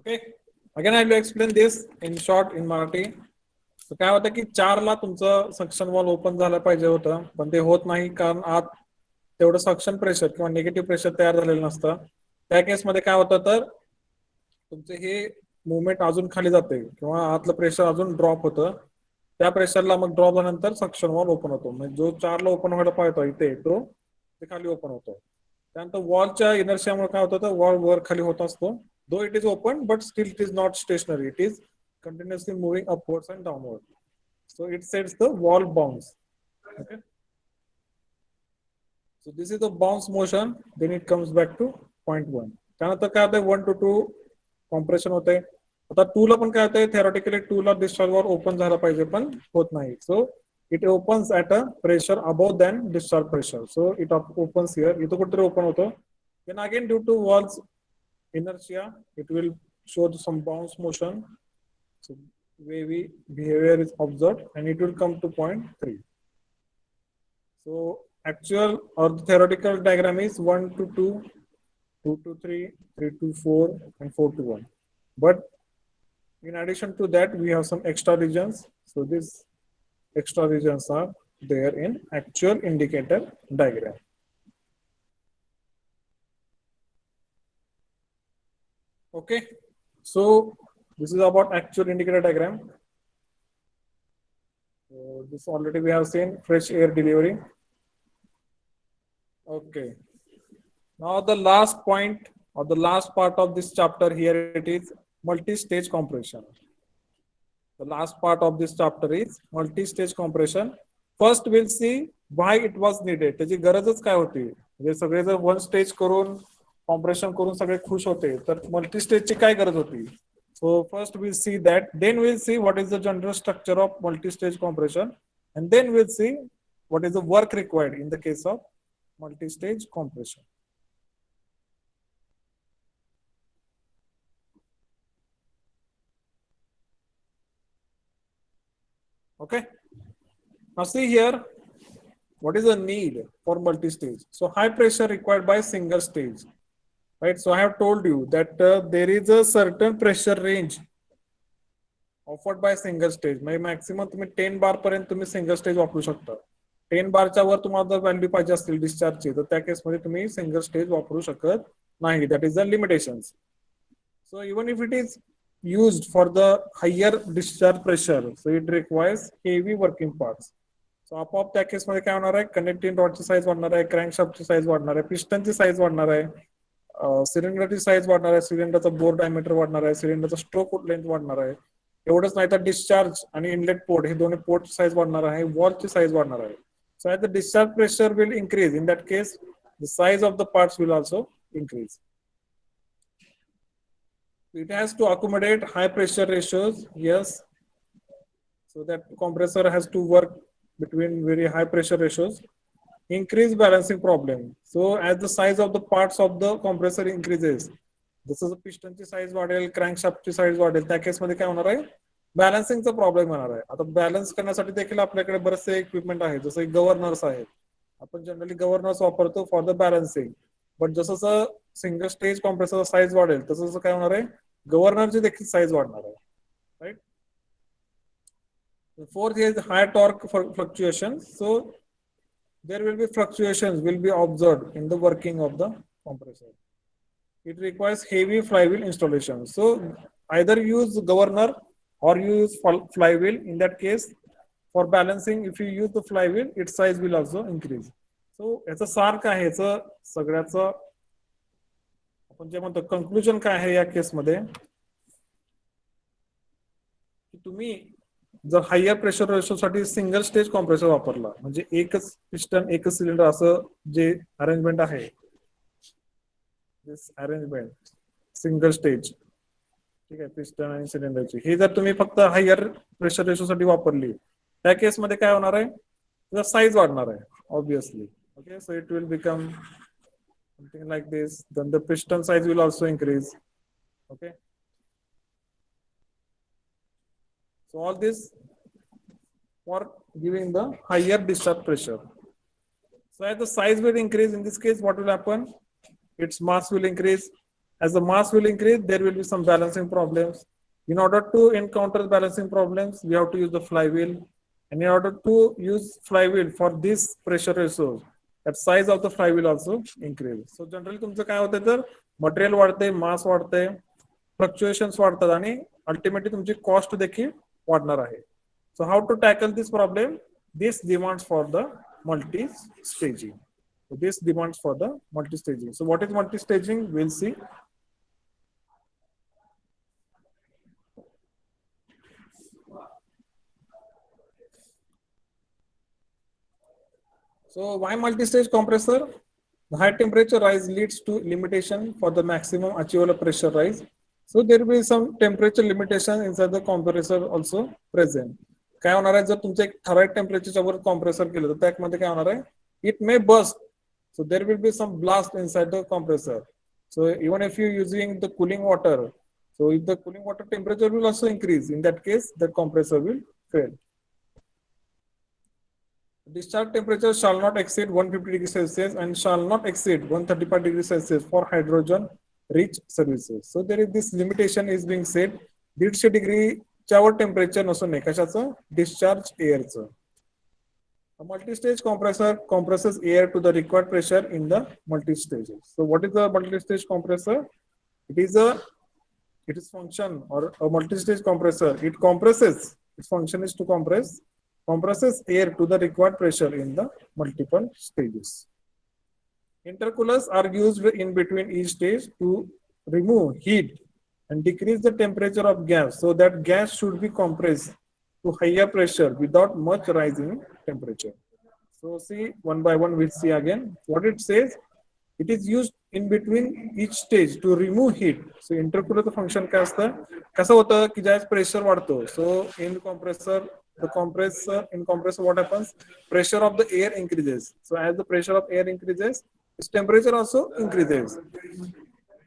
Okay. Again, I will explain this in short in Marathi. तर काय होतं की 4ला तुमचं suction valve open झालं पाहिजे होतं, पण ते होत नाही कारण आत तेवढं सक्शन प्रेशर किंवा निगेटिव्ह प्रेशर तयार झालेलं नसतं. त्या केसमध्ये काय होतं तर तुमचे हे मुवमेंट अजून खाली जाते किंवा आतलं प्रेशर अजून ड्रॉप होतं. त्या प्रेशरला मग ड्रॉप झाल्यानंतर सक्शन वॉल ओपन होतो. म्हणजे जो 4ला ओपन व्हायला पाहिजे इथे तो ते खाली ओपन होतो. त्यानंतर वॉलच्या इनर्शियामुळे काय होतं तर वॉल वर खाली होत असतो. Though it is open, but still it is not stationary. It is continuously moving upwards and downwards. So it sets the wall bounce. Okay. So this is the bounce motion. Then it comes back to point 1. त्यानंतर काय होतं 1 to 2 compression होते. आता 2 ला पण काय होतंय theoretically 2 ला discharge valve open झाला पाहिजे पण होत नाही. So it opens at a pressure above than discharge pressure. So it opens here. इथं कुठेतरी ओपन होतो. Then again due to walls inertia, it will show some bounce motion. So wavy behavior is observed and it will come to point 3. So actual or the theoretical diagram is 1 to 2, 2 to 3, 3 to 4 and 4 to 1. But in addition to that, we have some extra regions. So these extra regions are there in actual indicator diagram. Okay, so this is about actual indicator diagram. So this already we have seen fresh air delivery. Okay, now the last point or the last part of this chapter here it is multi-stage compression. The last part of this chapter is multi-stage compression. First we'll see why it was needed. त्याची गरजच काय होती. म्हणजे सगळे जर one stage करून compression करून सगळे खुश होते तर मल्टी स्टेजची काय गरज होती. So first we'll see that, then we'll see what is the general structure of multi-stage compression, and then we'll see what is the work required in the case of multi-stage compression. Okay. Now see here, what is the need for multi-stage? So high pressure required by single stage. Right, so I have told you that there is a certain pressure range offered by single stage. म्हणजे maximum तुम्ही 10 बार पर्यंत तुम्ही single stage वापरू शकता. 10 बारच्या वर तुम्हाला जर value पाहिजे असतील डिस्चार्जची तर त्या केसमध्ये तुम्ही सिंगल स्टेज वापरू शकत नाही. That is the limitations. So even if it is used for the higher discharge pressure, so it requires heavy working parts. सो आपोआप त्या केसमध्ये काय होणार आहे, कनेक्टिंग रॉडची साईज वाढणार आहे, क्रँकशाफ्टची साईज वाढणार आहे, पिस्टनची साईज वाढणार आहे, सिलेंडरची साईज वाढणार आहे, सिलेंडरचा बोर डायमीटर वाढणार आहे, सिलेंडरचा स्ट्रोक लेंथ वाढणार आहे. एवढंच नाही तर डिस्चार्ज आणि इनलेट पोर्ट हे दोन्ही पोर्टची साईज वाढणार आहे, वॉलची साईज वाढणार आहे. So as the discharge pressure will increase, in that case the size of the parts will also increase. It has to accommodate high pressure ratios, yes. So that compressor has to work between very high pressure ratios. Increase balancing problem. So as the size of the parts of the compressor increases, जसं पिस्टनची size वाढेल, क्रँकशाफ्टची size वाढेल, त्या केसमध्ये काय होणार आहे, बॅलन्सिंगचा problem येणार आहे. आता बॅलन्स करण्यासाठी देखील आपल्याकडे बरेचसे इक्विपमेंट आहेत, जसं गव्हर्नर्स आहेत. आपण जनरली गव्हर्नर्स वापरतो फॉर द बॅलन्सिंग. बट जसं सिंगल स्टेज कॉम्प्रेसर साईज वाढेल तसं काय होणार आहे, गव्हर्नरची देखील साईज वाढणार आहे. Right. Fourth is high torque fluctuation. So there will be fluctuations will be observed in the working of the compressor. It requires heavy flywheel installation. So either use governor or use flywheel. In that case, for balancing, if you use the flywheel, its size will also increase. So याचं सार काय आहे, याचं सगळ्याचं आपण जे म्हणतो conclusion काय आहे या केसमध्ये, की तुम्ही जर हायर प्रेशर रेशोसाठी सिंगल स्टेज कॉम्प्रेसर वापरला, म्हणजे एकच पिस्टन एकच सिलेंडर असं जे अरेंजमेंट आहे, अरेंजमेंट सिंगल स्टेज, ठीक आहे, पिस्टन आणि सिलेंडरची, हे जर तुम्ही फक्त हायर प्रेशर रेशोसाठी वापरली, त्या केसमध्ये काय होणार आहे, त्याचा साईज वाढणार आहे obviously. Okay, so it will become something like this. Then the piston size will also increase. Okay, so all this for giving the higher discharge pressure. So as the size will increase, in this case what will happen, its mass will increase. As the mass will increase, there will be some balancing problems. In order to encounter balancing problems, we have to use the flywheel, and in order to use flywheel for this pressure ratio, that size of the flywheel also increase. So generally तुमचं काय होतं, तर material वाढते, मास वाढते, fluctuations वाढतात आणि ultimately तुमची cost देखील वाढणार आहे. So how to tackle this problem? This demands for the multi-staging. So this demands for the multi-staging. So what is multi-staging? We'll see. So why multi-stage compressor? The high temperature rise leads to limitation for the maximum achievable pressure rise. So there will be some temperature limitation inside the compressor also present. काय होणार आहे, जर तुमचं एक ठराविक टेम्परेचरच्या वर compressor केलं तर त्यामध्ये काय होणार आहे, it may burst. So there will be some blast inside the compressor. So even if you're using the cooling water, so if the cooling water temperature will also increase, in that case the compressor will fail. Discharge temperature shall not exceed 150 degrees Celsius and shall not exceed 135 degrees Celsius for hydrogen rich services. So there is this limitation is being said, 150 degree च्यावर temperature नसून नाही, कशाचं, discharge एअरचं. A multi-stage compressor compresses air to the required pressure in the multi-stages. So what is a multi-stage compressor? It is function, or a multi-stage compressor, it compresses, its function is to compresses air to the required pressure in the multiple stages. Intercoolers are used in between each stage to remove heat and decrease the temperature of gas, so that gas should be compressed to higher pressure without much rise in temperature. So see, one by one we'll see again what it says. It is used in between each stage to remove heat. So intercooler the function काय असतं, कसं होतं की ज्यावेळेस pressure वाढतो, so in compressor what happens, pressure of the air increases. So as the pressure of air increases, its temperature also increases.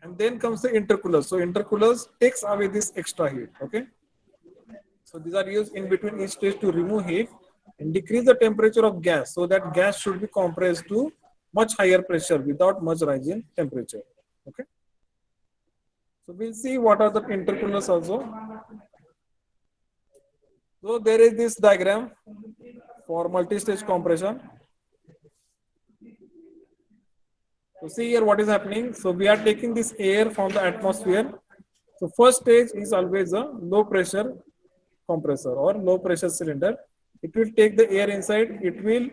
And then comes the intercooler. So intercoolers takes away this extra heat. Okay, so these are used in between each stage to remove heat and decrease the temperature of gas, so that gas should be compressed to much higher pressure without much rise in temperature. Okay, so we'll see what are the intercoolers also. So there is this diagram for multi-stage compression. So see here what is happening. So we are taking this air from the atmosphere. So first stage is always a low pressure compressor or low pressure cylinder. It will take the air inside. It will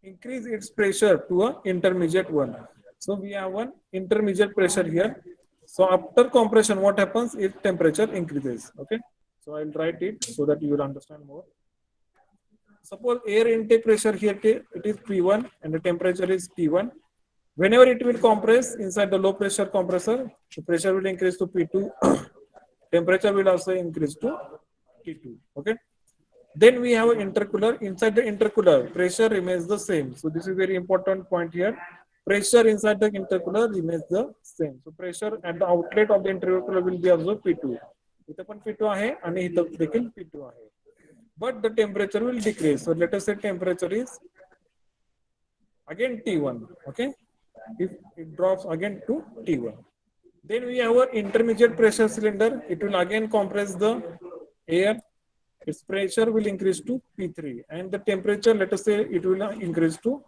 increase its pressure to an intermediate one. So we have one intermediate pressure here. So after compression, what happens? Its temperature increases. Okay. So I'll write it so that you will understand more. Suppose air intake pressure here, it is P1 and the temperature is T1. Whenever it will compress inside the low pressure compressor, the pressure will increase to P2. Temperature will also increase to T2. Okay. Then we have an intercooler. Inside the intercooler, pressure remains the same. So this is very important point here. Pressure inside the intercooler remains the same. So pressure at the outlet of the intercooler will be also P2. इथे पण P2 आहे आणि इथे देखील P2 आहे. But the temperature will decrease. So let us say temperature is again T1. Okay. If it drops again to T1. Then we have an intermediate pressure cylinder. It will again compress the air. Its pressure will increase to P3 and the temperature, let us say, it will increase to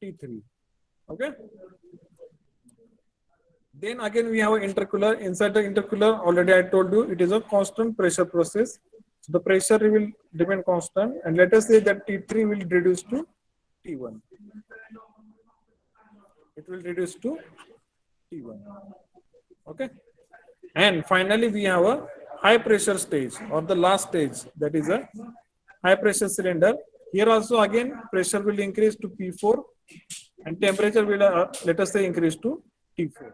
T3. Okay. Then again we have an intercooler. Inside the intercooler, already I told you, it is a constant pressure process. So the pressure will remain constant, and let us say that T3 will reduce to T1. It will reduce to T1. Okay. And finally, we have a high pressure stage or the last stage, that is a high pressure cylinder. Here also again pressure will increase to P4 and temperature will let us say increase to T4.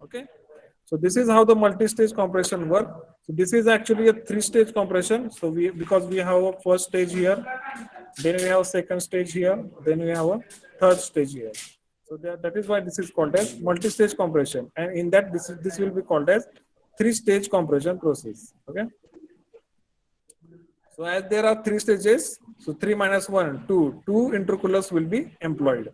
Okay. So this is how the multi-stage compression work. So this is actually a three-stage compression. So because we have a first stage here, then we have a second stage here, then we have a third stage here. So that is why this is called as multi-stage compression, and in that this will be called as three-stage compression process. Okay. So as there are three stages, so 3 minus 1, 2 intercoolers will be employed.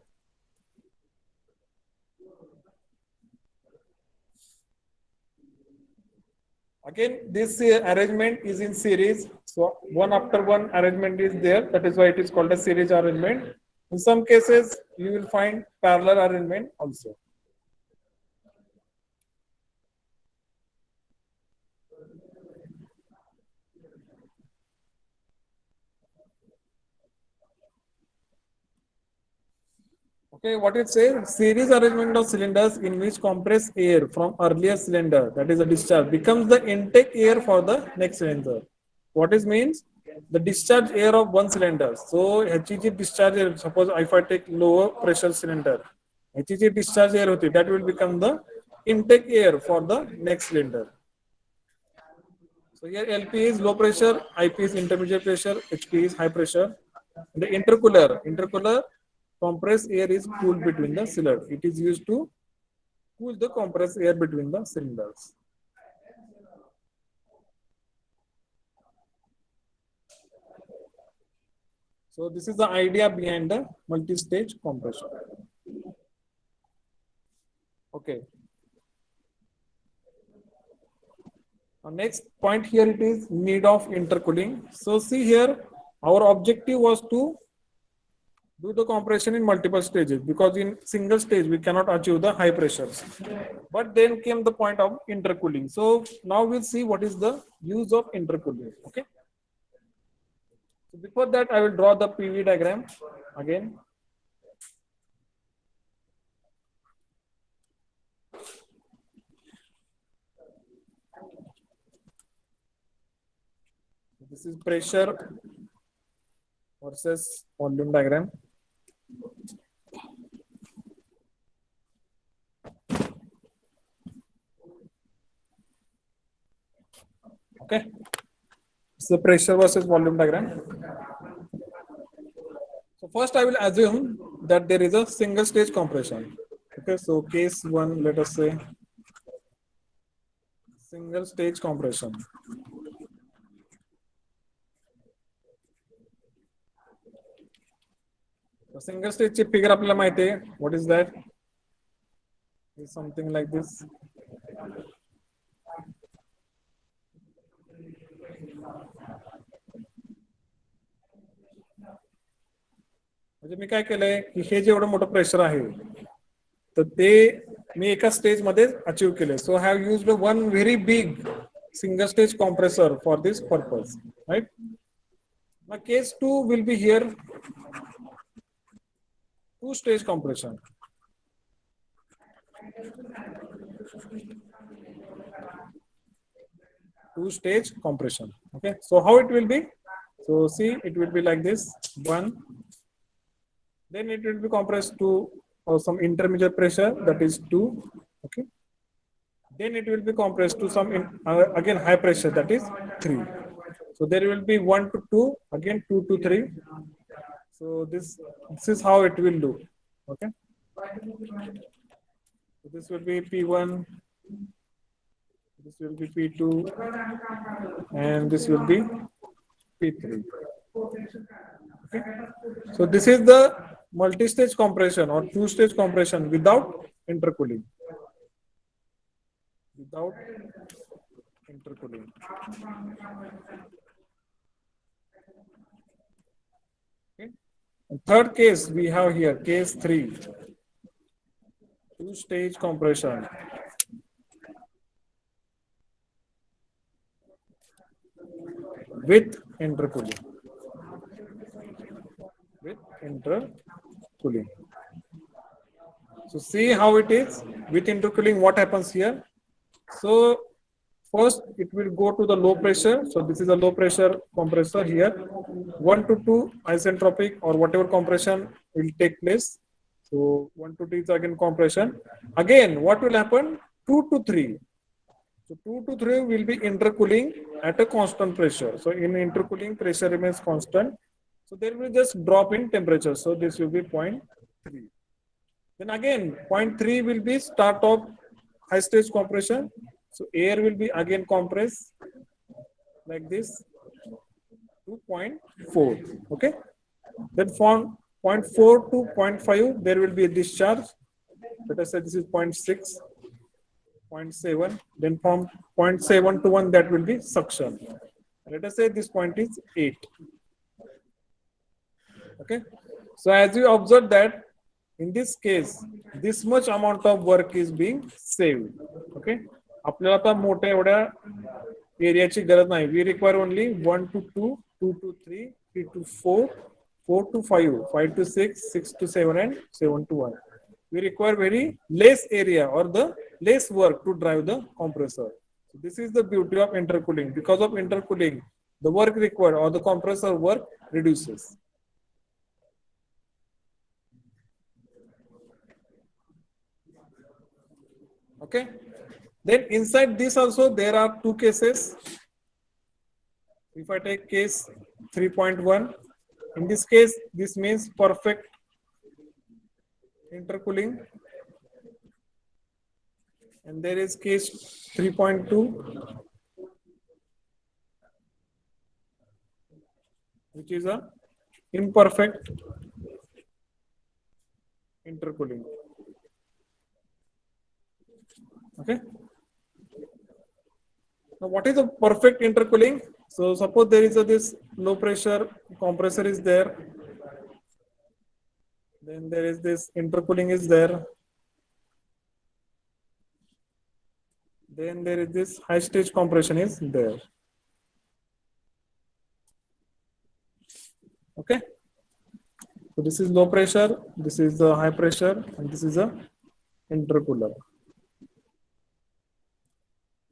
Again, this arrangement is in series. So one after one arrangement is there. That is why it is called a series arrangement. In some cases, you will find parallel arrangement also. Okay, what it says, series arrangement of cylinders in which compressed air from earlier cylinder, that is a discharge, becomes the intake air for the next cylinder. What it means? The discharge air of one cylinder. So HEG discharge air, suppose if I take lower pressure cylinder, HEG discharge air that will become the intake air for the next cylinder. So here LP is low pressure, IP is intermediate pressure, HP is high pressure. The intercooler compressed air is cooled between the cylinders. It is used to cool the compressed air between the cylinders. So this is the idea behind the multi-stage compression. Okay. Now next point here it is need of intercooling. So see here, our objective was to do the compression in multiple stages, because in single stage we cannot achieve the high pressures. But then came the point of intercooling. So now we'll see what is the use of intercooling. Okay. So before that, I will draw the PV diagram again. This is pressure versus volume diagram. Okay. It's the pressure versus volume diagram. So first I will assume that there is a single stage compression. Okay, so case one, let us say single stage compression. So single stage figure आपल्याला माहिती आहे. What is that? Is something like this. म्हणजे मी काय केलंय की हे जेवढं मोठं pressure आहे तर ते मी एका स्टेज मध्ये अचीव केले. So have used one very big single stage compressor for this purpose, right? Now case 2 will be here, two stage compression. Two stage compression. Okay, so how it will be? So see, it will be like this. One, then it will be compressed to some intermediate pressure, that is 2. Okay, then it will be compressed to some again high pressure, that is 3. So there will be 1 to 2, again 2 to 3. So this is how it will do. Okay, so this will be P1, this will be P2, and this will be P3. Okay, so this is the multi-stage compression or two-stage compression without intercooling. Without intercooling. Okay. And third case we have here, case 3, two-stage compression. with intercooling. With intercooling. So see how it is with intercooling. What happens here? So first it will go to the low pressure. So this is a low pressure compressor here. 1 to 2 isentropic or whatever compression will take place. So 1 to 2 is again compression. Again, what will happen? 2 to 3. So 2 to 3 will be intercooling at a constant pressure. So in intercooling, pressure remains constant. So there will just drop in temperature. So this will be 0.3. Then again, 0.3 will be start of high stage compression. So air will be again compressed like this to 0.4. Okay. Then from 0.4 to 0.5, there will be a discharge. Let us say this is 0.6, 0.7. Then from 0.7 to 1, that will be suction. Let us say this point is 8. Okay. So as you observe that in this case, this much amount of work is being saved. Okay. आपल्याला आता मोठ्या एवढ्या एरियाची गरज नाही. We require only 1 to 2, 2 to 3, 3 to 4, 4 to 5, 5 to 6, 6 to 7, and 7 to 1. We require very less area or the less work to drive the compressor. So this is the beauty of intercooling. Because of intercooling, the work required or the compressor work reduces. Okay. Then inside this also there are two cases. If I take case 3.1, in this case, this means perfect intercooling. And there is case 3.2, which is a imperfect intercooling. Okay. Now, what is a perfect intercooling? So, suppose there is this low pressure compressor is there. Then there is this intercooling is there. Then there is this high stage compression is there. Okay. So this is low pressure, this is the high pressure, and this is a intercooler.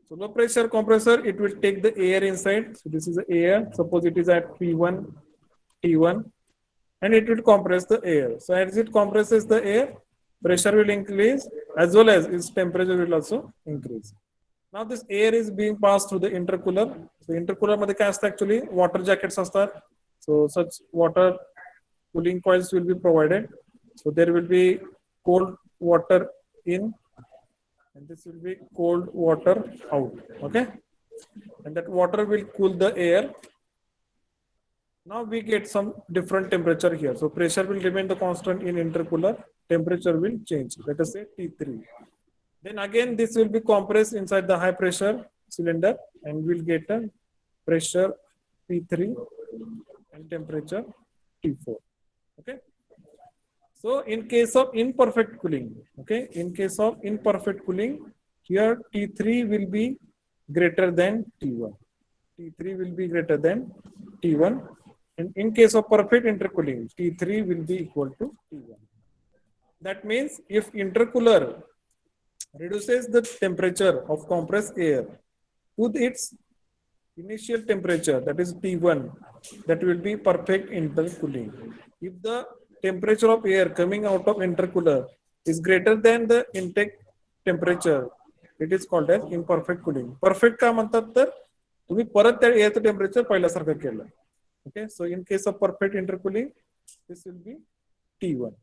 So low pressure compressor, it will take the air inside. So this is the air. Suppose it is at P1, T1, and it will compress the air. So as it compresses the air, pressure will increase as well as its temperature will also increase. Now this air is being passed through the intercooler. So intercooler मध्ये काय असतं actually water jackets असतात. So such water cooling coils will be provided. So there will be cold water in, and this will be cold water out. Okay, and that water will cool the air. Now we get some different temperature here. So pressure will remain the constant in intercooler. Temperature will change. Let us say T3. Then again, this will be compressed inside the high pressure cylinder, and we'll get a pressure P3 and temperature T4. Okay. So in case of imperfect cooling, okay, in case of imperfect cooling, here T3 will be greater than T1. T3 will be greater than T1. And in case of perfect intercooling, T3 will be equal to T1. That means if intercooler reduces the temperature of compressed air to its initial temperature, that is T1, that will be perfect intercooling. If the temperature of air coming out of intercooler is greater than the intake temperature, it is called as imperfect cooling. Perfect का म्हणतात तर तुम्ही परत त्या एअरचं temperature पहिल्यासारखं केलं. Okay, so in case of perfect intercooling, this will be T1.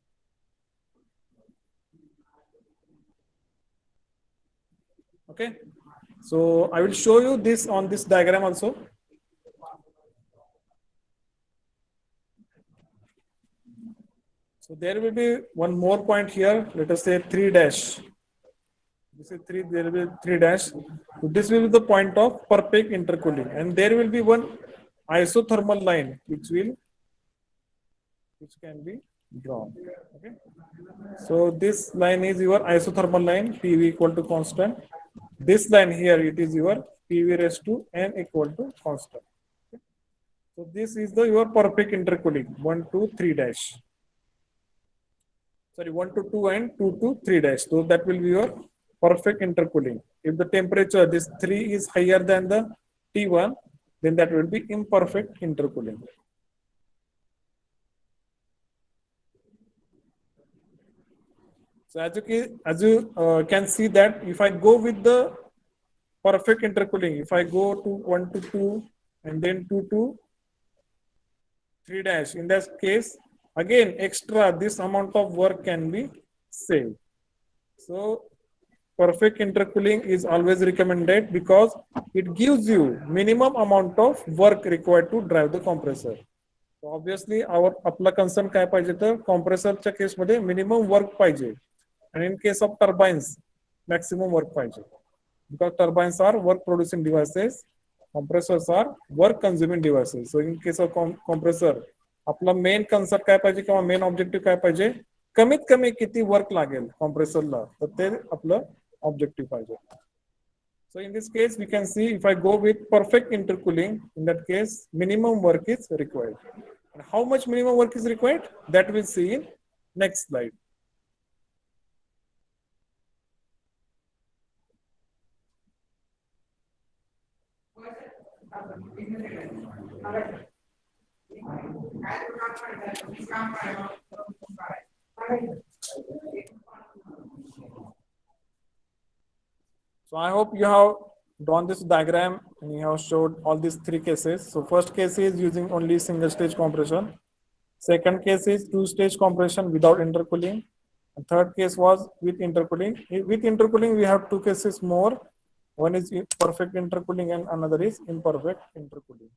Okay, so I will show you this on this diagram also. So there will be one more point here. Let us say 3 dash. This is 3. There will be 3 dash. So this will be the point of perfect intercooling, and there will be one isothermal line which can be drawn. Okay. So this line is your isothermal line, PV equal to constant. This line here, it is your PV raised to n equal to constant. Okay. So this is the your perfect intercooling 1 to 3 dash. Sorry, 1 to 2 and 2 to 3 dash. So that will be your perfect intercooling. If the temperature this 3 is higher than the T1, then that will be imperfect intercooling. So as you can see that if I go with the perfect intercooling, if I go to 1 to 2 and then 2 to 3 dash, in that case, again extra this amount of work can be saved. So perfect intercooling is always recommended because it gives you minimum amount of work required to drive the compressor. So obviously आपला concern काय पाहिजे तर compressor case मध्ये minimum work पाहिजे. And in case of turbines, maximum work पाहिजे. Because turbines are work producing devices, compressors are work consuming devices. So in case of compressor, आपला main concept काय पाहिजे किंवा main objective काय पाहिजे, कमीत कमी किती work लागेल compressor ला, तर ते आपलं objective पाहिजे. So in this case, we can see if I go with perfect intercooling, in that case, minimum work is required. And how much minimum work is required? That we'll see in next slide. So I hope you have drawn this diagram and you have showed all these three cases. So first case is using only single stage compression. Second case is two stage compression without intercooling. And third case was with intercooling. With intercooling, we have two cases more. One is perfect intercooling and another is imperfect intercooling.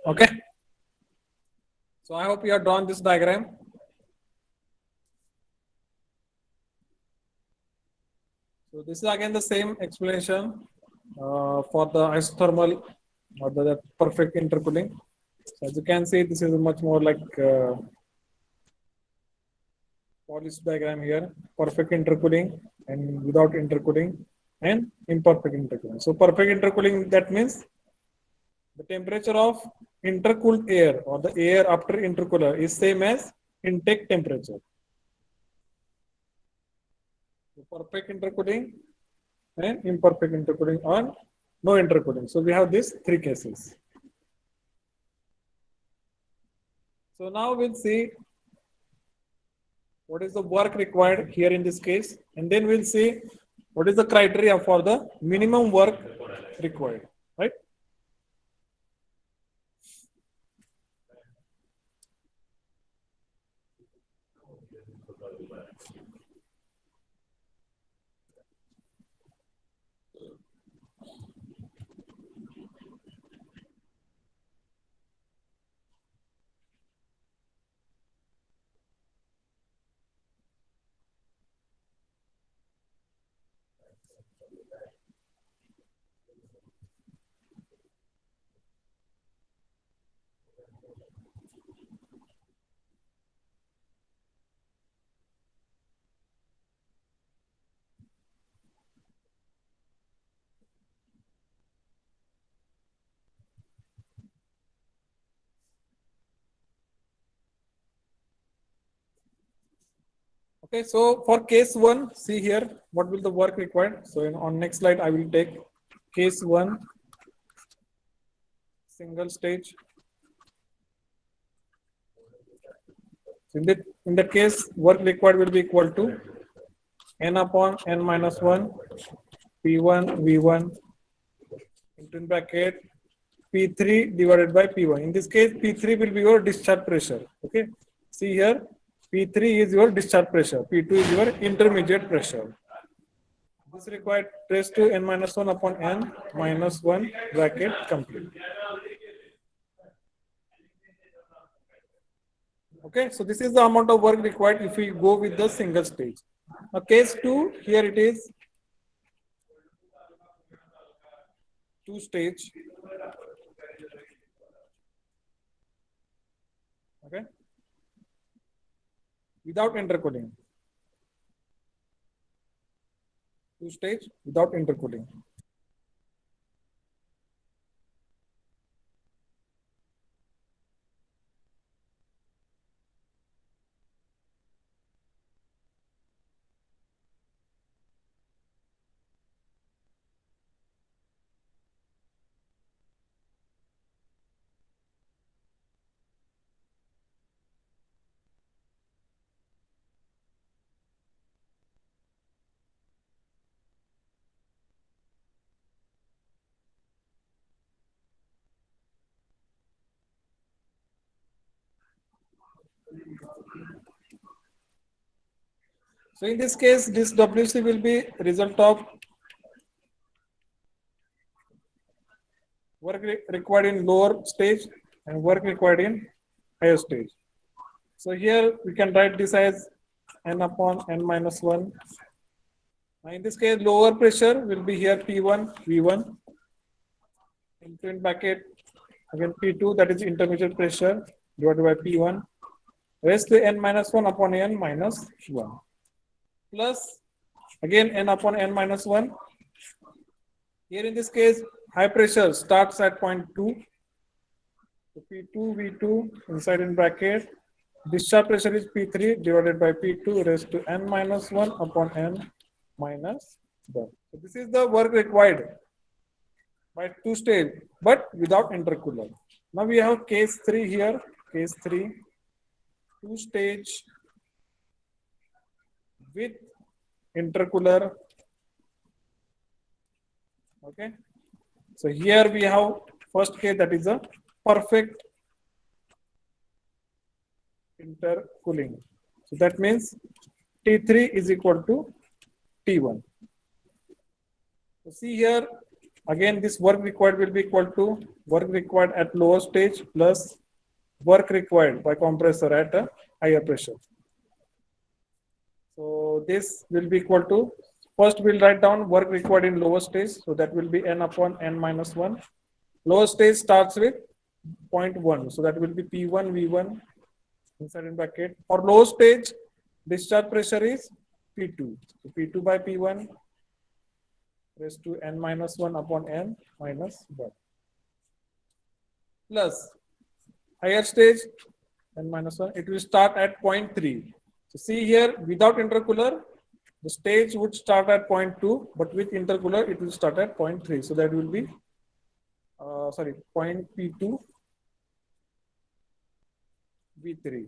Okay. So I hope you have drawn this diagram. So this is again the same explanation for the isothermal or the perfect intercooling. So as you can see, this is much more like polished diagram here. Perfect intercooling and without intercooling and imperfect intercooling. So perfect intercooling, that means the temperature of intercooled air or the air after intercooler is same as intake temperature. So perfect intercooling and imperfect intercooling or no intercooling. So we have these three cases. So now we'll see what is the work required here in this case, and then we'll see what is the criteria for the minimum work required, right? Okay, so for case one, see here, what will the work required? So on next slide, I will take case one, single stage. So in that case, work required will be equal to n upon n minus 1, P1, V1, into in bracket, P3 divided by P1. In this case, P3 will be your discharge pressure. Okay, see here, P3 is your discharge pressure, P2 is your intermediate pressure. This required raised to n minus 1 upon n minus 1 bracket complete. Okay, so this is the amount of work required if we go with the single stage. Now, case 2, here it is 2 stage. Okay, without intercooling. 2 stage without intercooling. So in this case, this WC will be result of work required in lower stage and work required in higher stage. So here we can write this as n upon n minus 1. Now in this case, lower pressure will be here P1, V1, into in bracket again P2, that is intermediate pressure, divided by P1, raised to n minus 1 upon n minus 1. Plus again n upon n minus 1. Here in this case, high pressure starts at point 2. So P2, V2 inside in bracket. Discharge pressure is P3 divided by P2 raised to n minus 1 upon n minus 1. So this is the work required by 2 stage, but without intercooler. Now we have case 3 here. Case 3, 2 stage with intercooler. Okay, so here we have first case, that is a perfect intercooling. So that means T3 is equal to T1. So see here, again this work required will be equal to work required at lower stage plus work required by compressor at a higher pressure. So this will be equal to, first we'll write down work required in lower stage. So that will be n upon n minus 1. Lower stage starts with 0.1. So that will be P1 V1 inside in bracket. For low stage, discharge pressure is P2. So P2 by P1 raised to n minus 1 upon n minus 1. Plus higher stage n minus 1, it will start at 0.3. So see here, without intercooler, the stage would start at 0.2, but with intercooler, it will start at 0.3. So that will be, point P2 V3.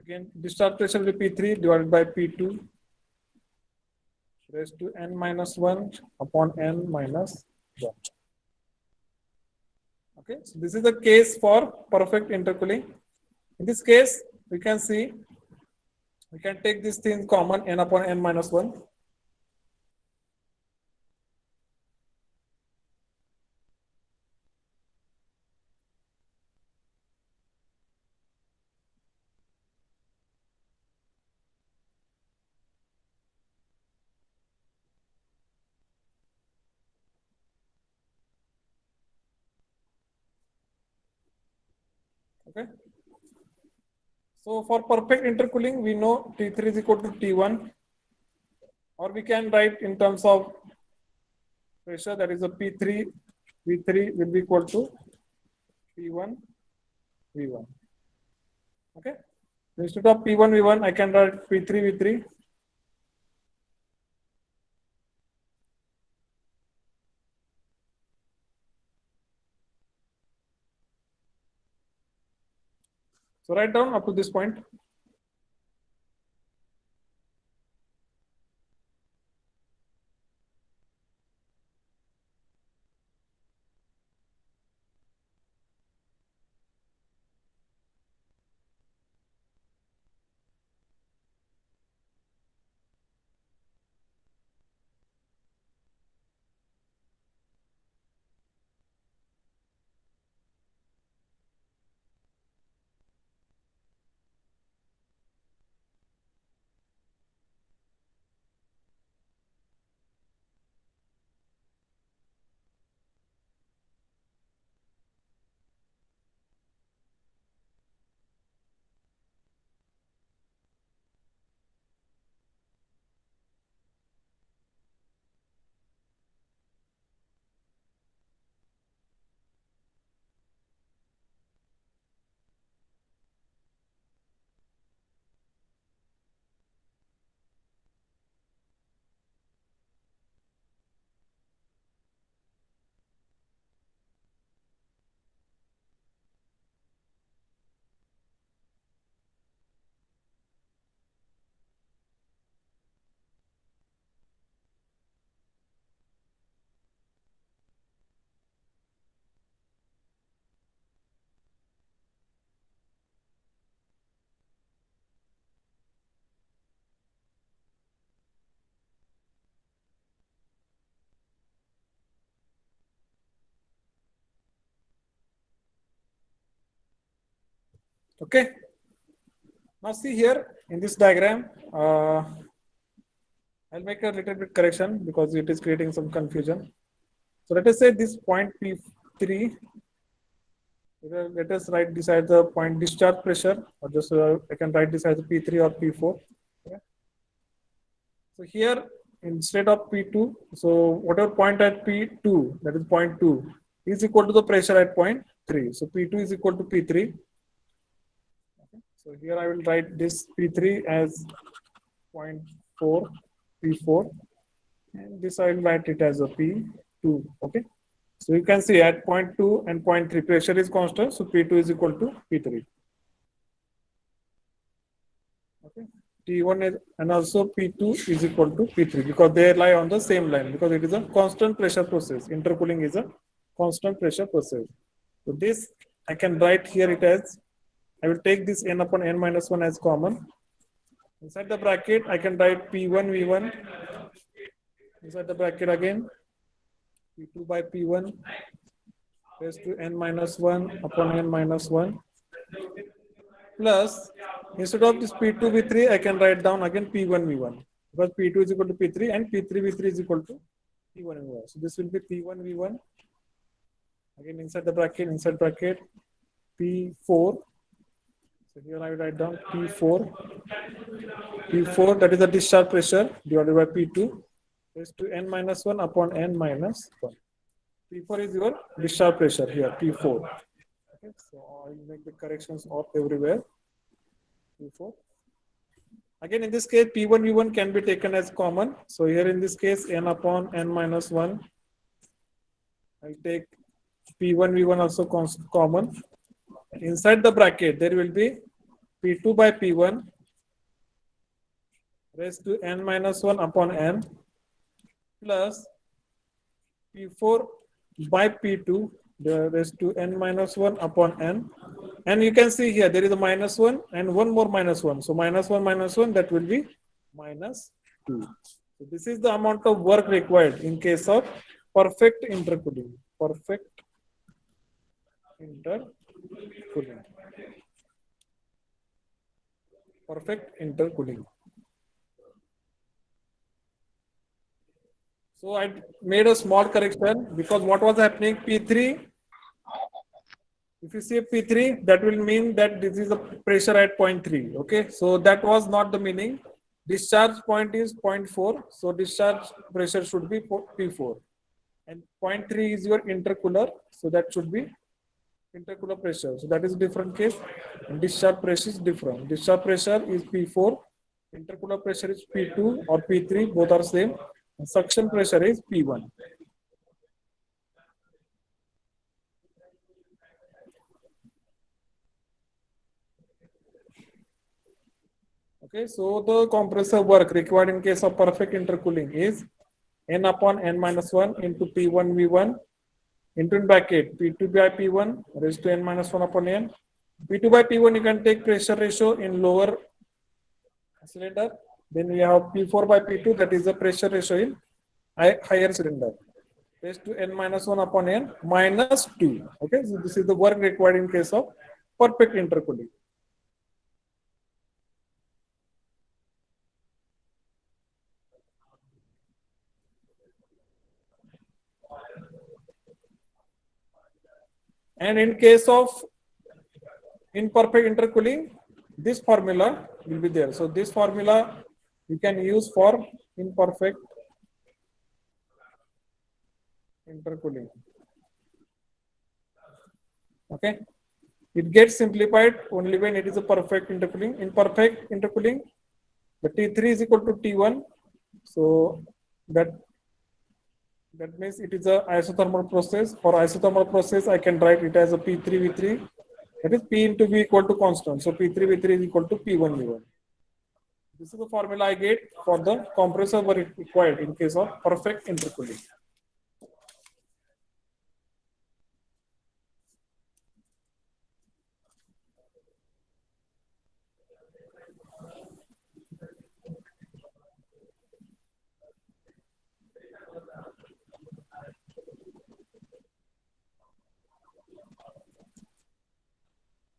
Again, discharge pressure will be P3 divided by P2 raised to n minus 1 upon n minus 1. Okay, so this is the case for perfect intercooling. In this case, we can see, we can take this thing common, n upon n minus 1. Okay. So for perfect intercooling, we know T3 is equal to T1, or we can write in terms of pressure, that is a P3 V3 will be equal to P1 V1. Okay. Instead of P1 V1, I can write P3 V3. So write down up to this point. Okay. Now see here in this diagram, I'll make a little bit correction because it is creating some confusion. So let us say this point P3, let us write this as the point discharge pressure, or just I can write this as P3 or P4. Okay. So here instead of P2, so whatever point at P2, that is point 2, is equal to the pressure at point 3. So P2 is equal to P3. Okay. So here I will write this P3 as 0.4 P4, and this I will write it as a P2. Okay. So you can see at point 2 and point 3 pressure is constant, so P2 is equal to P3. Okay. T1 is, and also P2 is equal to P3 because they lie on the same line, because it is a constant pressure process. Intercooling is a constant pressure process. So this I can write here it as, I will take this n upon n minus 1 as common. Inside the bracket, I can write P1 V1. Inside the bracket again, P2 by P1 raised to n minus 1 upon n minus 1 plus, instead of this P2 V3, I can write down again P1 V1 because P2 is equal to P3 and P3 V3 is equal to P1 V1. So this will be P1 V1. Again inside bracket P4. So here I write down P4. P4, that is the discharge pressure divided by P2 raised to n minus 1 upon n minus 1. P4 is your discharge pressure here, P4. Okay, so I will make the corrections of everywhere. P4. Again, in this case, P1 V1 can be taken as common. So here in this case, n upon n minus 1. I'll take P1 V1 also common. Inside the bracket, there will be P2 by P1 raised to n minus 1 upon n plus P4 by P2 raised to n minus 1 upon n. And you can see here there is a minus 1 and one more minus 1. So minus 1, that will be minus 2. So this is the amount of work required in case of perfect intercooling. Perfect intercooling. Perfect intercooling. So I made a small correction because what was happening, P3, if you say P3, that will mean that this is the pressure at 0.3. Okay, so that was not the meaning. Discharge point is 0.4, so discharge pressure should be P4. And 0.3 is your intercooler, so that should be intercooler pressure. So that is a different case. And discharge pressure is different. Discharge pressure is P4, intercooler pressure is P2 or P3, both are same. And suction pressure is P1. Okay, so the compressor work required in case of perfect intercooling is n upon n minus 1 into P1 V1 into in bracket P2 by P1 raised to n minus 1 upon n. P2 by P1 you can take pressure ratio in lower cylinder. Then we have P4 by P2, that is the pressure ratio in higher cylinder. Raised to n minus 1 upon n minus 2. Okay, so this is the work required in case of perfect intercooling. And in case of imperfect intercooling, this formula will be there. So this formula you can use for imperfect intercooling. Okay, it gets simplified only when it is a perfect intercooling. In perfect intercooling, the T3 is equal to T1. So that means it is a isothermal process. For isothermal process, I can write it as a P3 V3. That is P into V equal to constant. So P3 V3 is equal to P1 V1. This is the formula I get for the compressor work required in case of perfect intercooling.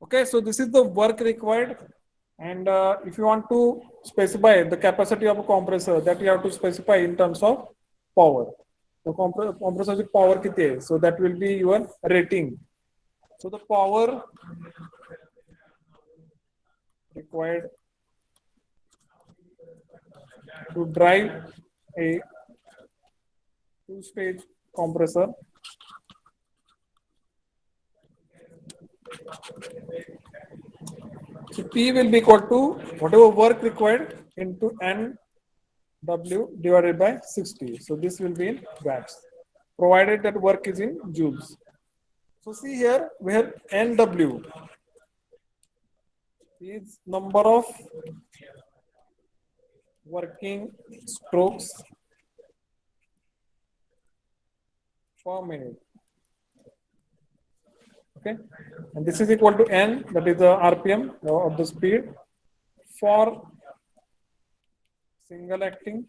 Okay, so this is the work required. And if you want to specify the capacity of a compressor, that you have to specify in terms of power. The compressor power kiti hai, so that will be your rating. So the power required to drive a two-stage compressor so P will be equal to whatever work required into NW divided by 60. So this will be in watts, provided that work is in joules. So see here, we have NW is number of working strokes per minute. Okay, and this is equal to N, that is the RPM of the speed for single acting.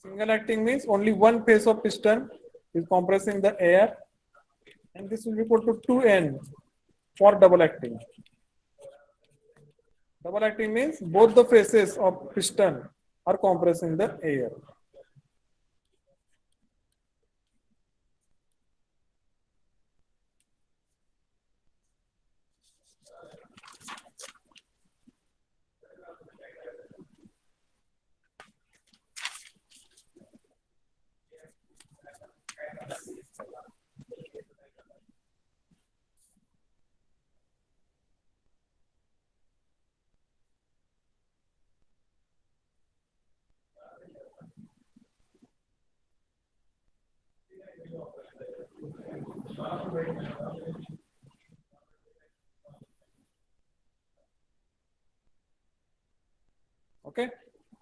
Single acting means only one phase of piston is compressing the air, and this will be equal to 2n for double acting. Double acting means both the faces of piston are compressing the air. Okay,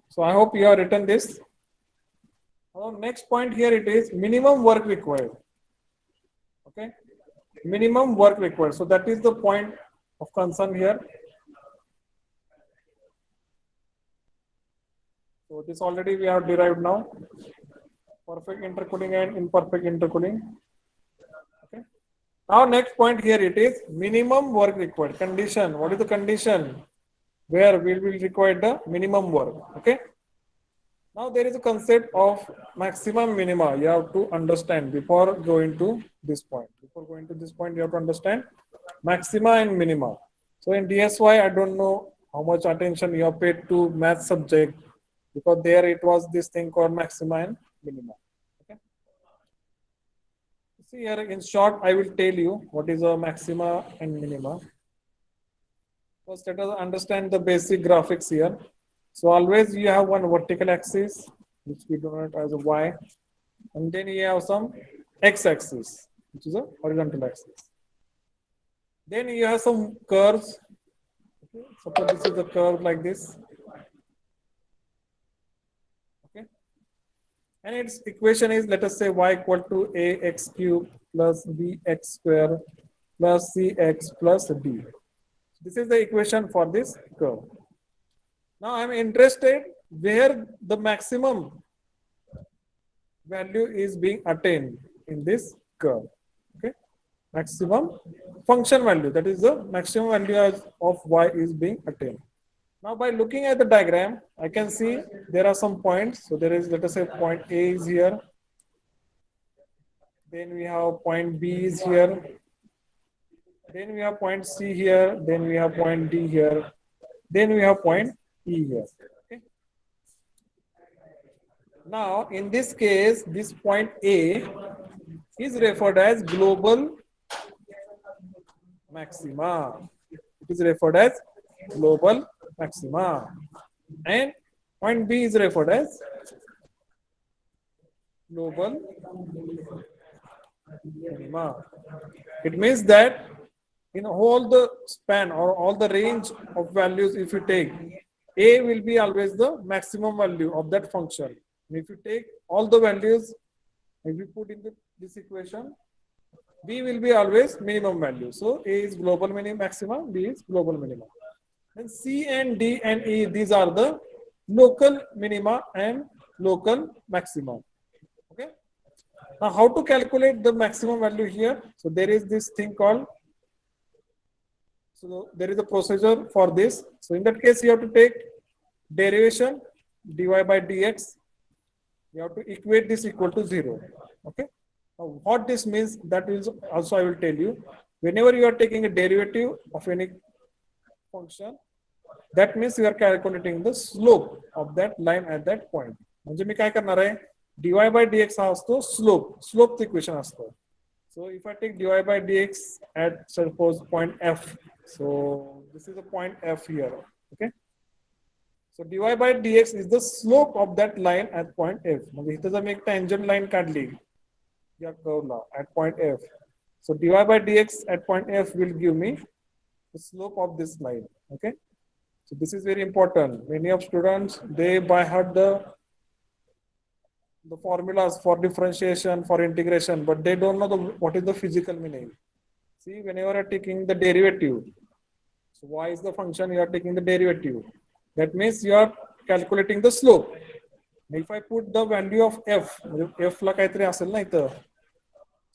so I hope you have written this. Now, next point here it is minimum work required. Okay, minimum work required. So that is the point of concern here. So this already we have derived now. Perfect intercooling and imperfect intercooling. Okay. Now next point here it is minimum work required. Condition. What is the condition where we will require the minimum work? Okay. Now there is a concept of maximum minima. You have to understand before going to this point. Before going to this point, you have to understand maxima and minima. So in DSY, I don't know how much attention you have paid to math subject, because there it was this thing called maxima and minima. Okay. See here, in short, I will tell you what is a maxima and minima. First, let us understand the basic graphics here. So always you have one vertical axis, which we denote as a y, and then you have some x-axis, which is a horizontal axis. Then you have some curves. Okay. Suppose this is a curve like this. Okay. And its equation is, let us say, y equal to ax cube plus bx square plus cx plus d. This is the equation for this curve. Now I am interested where the maximum value is being attained in this curve. Okay, maximum function value, that is the maximum value of y is being attained. Now by looking at the diagram, I can see there are some points. So there is, let us say, point A is here. Then we have point B is here. Then we have point C here. Then we have point D here. Then we have point E here. Okay. Now, in this case, this point A is referred as global maxima. It is referred as global maxima. And point B is referred as global minima. It means that in all the span or all the range of values, if you take, A will be always the maximum value of that function. And if you take all the values, if you put in this equation, B will be always minimum value. So A is global maxima, B is global minima. And C and D and E, these are the local minima and local maxima. Okay. Now, how to calculate the maximum value here? So there is this thing called, so there is a procedure for this. So in that case, you have to take derivation dy by dx. You have to equate this equal to 0. Okay. Now, what this means, that is also I will tell you. Whenever you are taking a derivative of any function, that means you are calculating the slope of that line at that point. म्हणजे मी काय करणार आहे, dy by dx हा असतो slope equation असतो. So if I take dy by dx at suppose point F, so this is a point F here. Okay. So dy by dx is the slope of that line at point F. म्हणजे इथे जर मी एक tangent line काढली या curve La at point F. So dy by dx at point F will give me the slope of this line. Okay. So this is very important. Many of students, they by heart the formulas for differentiation, for integration, but they don't know what is the physical meaning. See, whenever you are taking the derivative, so y is the function, you are taking the derivative. That means you are calculating the slope. If I put the value of f, f ला काहीतरी असेल ना इथं.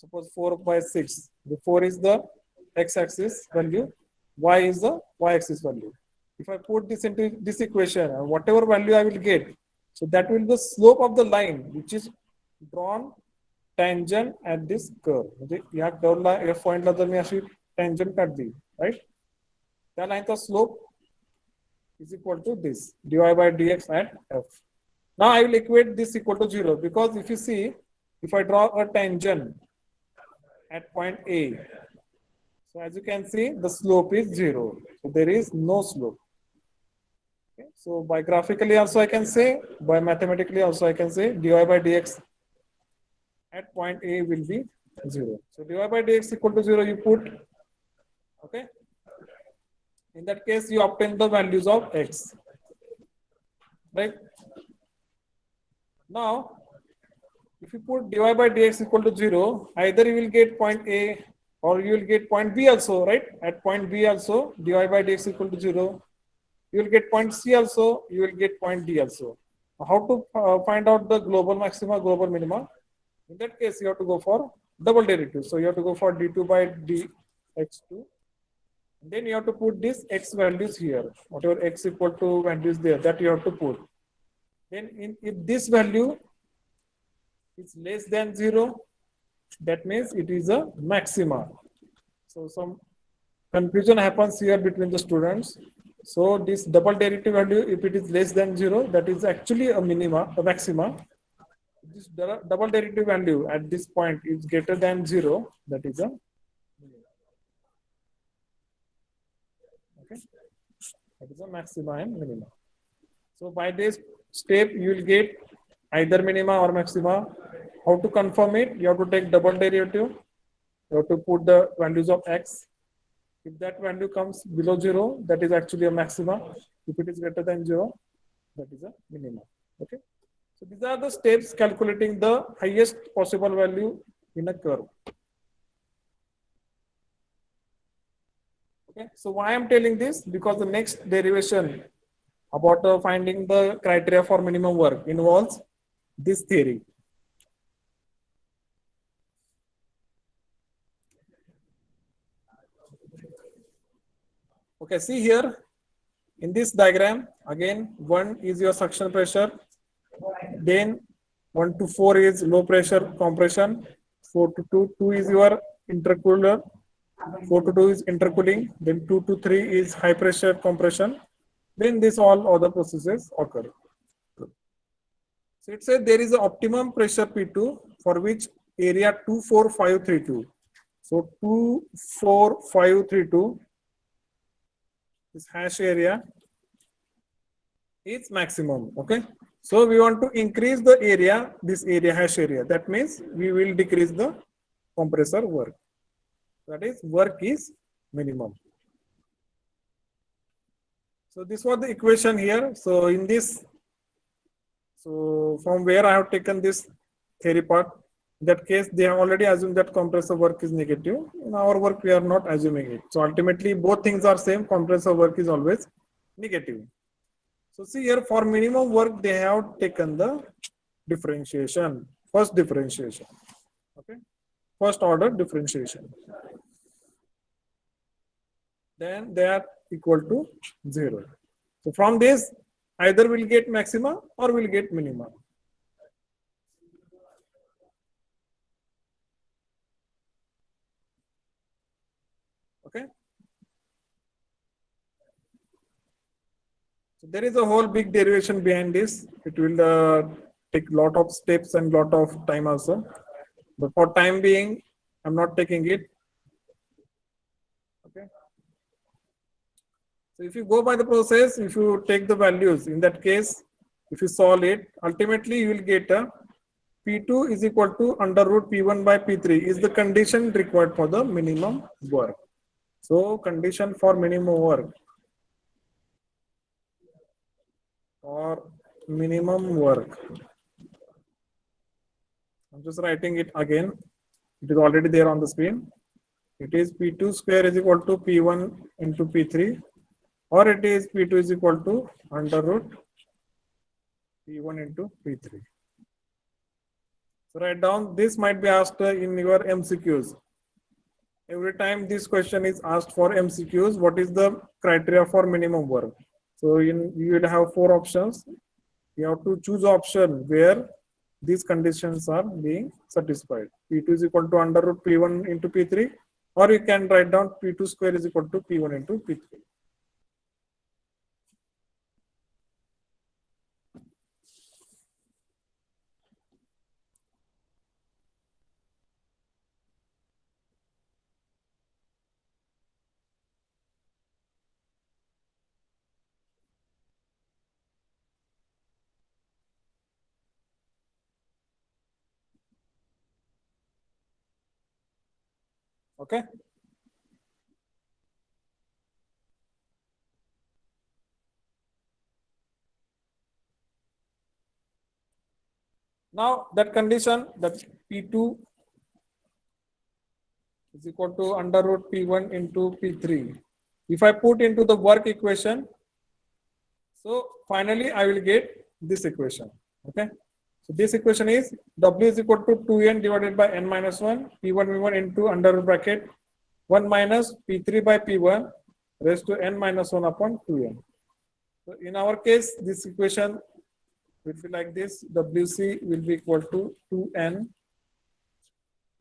Suppose 4/6. The 4 is the x-axis value, y is the y-axis value. If I put this into this equation, whatever value I will get, so that will be the slope of the line which is drawn tangent at this curve. म्हणजे या curve ला या point ला जर मी अशी tangent काढली, right? त्या line चा slope is equal to this dy by dx at f. Now I will equate this equal to 0 because if you see, if I draw a tangent at point A, so as you can see, the slope is 0. So there is no slope. Okay. So by graphically also I can say, by mathematically also I can say dy by dx at point A will be 0. So dy by dx equal to 0 you put, okay. In that case you obtain the values of x, right? Now, if you put dy by dx equal to 0, either you will get point A or you will get point B also, right? At point B also, dy by dx equal to 0. You will get point C also, you will get point D also. How to find out the global maxima, global minima? In that case, you have to go for double derivative. So you have to go for d2 by dx2. Then you have to put this x values here, whatever x equal to values there, that you have to put. Then if this value is less than 0, that means it is a maxima. So some confusion happens here between the students. So this double derivative value, if it is less than 0, that is actually a minima, a maxima. This double derivative value at this point is greater than 0, that is a okay. That is a maxima and minima. So by this step, you will get either minima or maxima. How to confirm it? You have to take double derivative. You have to put the values of x. If that value comes below 0, that is actually a maxima. If it is greater than 0, that is a minima. Okay. So these are the steps calculating the highest possible value in a curve. Okay. So why I am telling this? Because the next derivation about finding the criteria for minimum work involves this theory. Okay, see here in this diagram, again, 1 is your suction pressure, then 1 to 4 is low pressure compression, 4 to 2 is your intercooler, 4 to 2 is intercooling, then 2 to 3 is high pressure compression, then this all other processes occur. So it says there is an optimum pressure P2 for which area 24532. So 24532, this hash area is maximum. Okay. So we want to increase the area, this area hash area. That means we will decrease the compressor work. That is, work is minimum. So this was the equation here. So in this, so from where I have taken this theory part, in that case, they have already assumed that compressor work is negative. In our work, we are not assuming it. So ultimately, both things are same. Compressor work is always negative. So see here, for minimum work, they have taken the differentiation, first differentiation. Okay, first order differentiation. Then they are equal to 0. So from this, either we'll get maxima or we'll get minima. Okay. So there is a whole big derivation behind this. It will take lot of steps and lot of time also. But for time being, I'm not taking it. Okay. So if you go by the process, if you take the values, in that case, if you solve it, ultimately you will get a P2 is equal to under root P1 by P3 is the condition required for the minimum work. So condition for minimum work or minimum work. I'm just writing it again. It is already there on the screen. It is P2 square is equal to P1 into P3, or it is P2 is equal to under root P1 into P3. So write down, this might be asked in your MCQs. Every time this question is asked for MCQs, what is the criteria for minimum work? So you will have 4 options. You have to choose option where these conditions are being satisfied. P2 is equal to under root P1 into P3, or you can write down P2 square is equal to P1 into P3. Okay. Now that condition, that P2 is equal to under root P1 into P3. If I put into the work equation, so finally I will get this equation. Okay. So this equation is W is equal to 2n divided by n minus 1, P1 V1 into under root bracket 1 minus P3 by P1 raised to n minus 1 upon 2n. So in our case, this equation will be like this. WC will be equal to 2n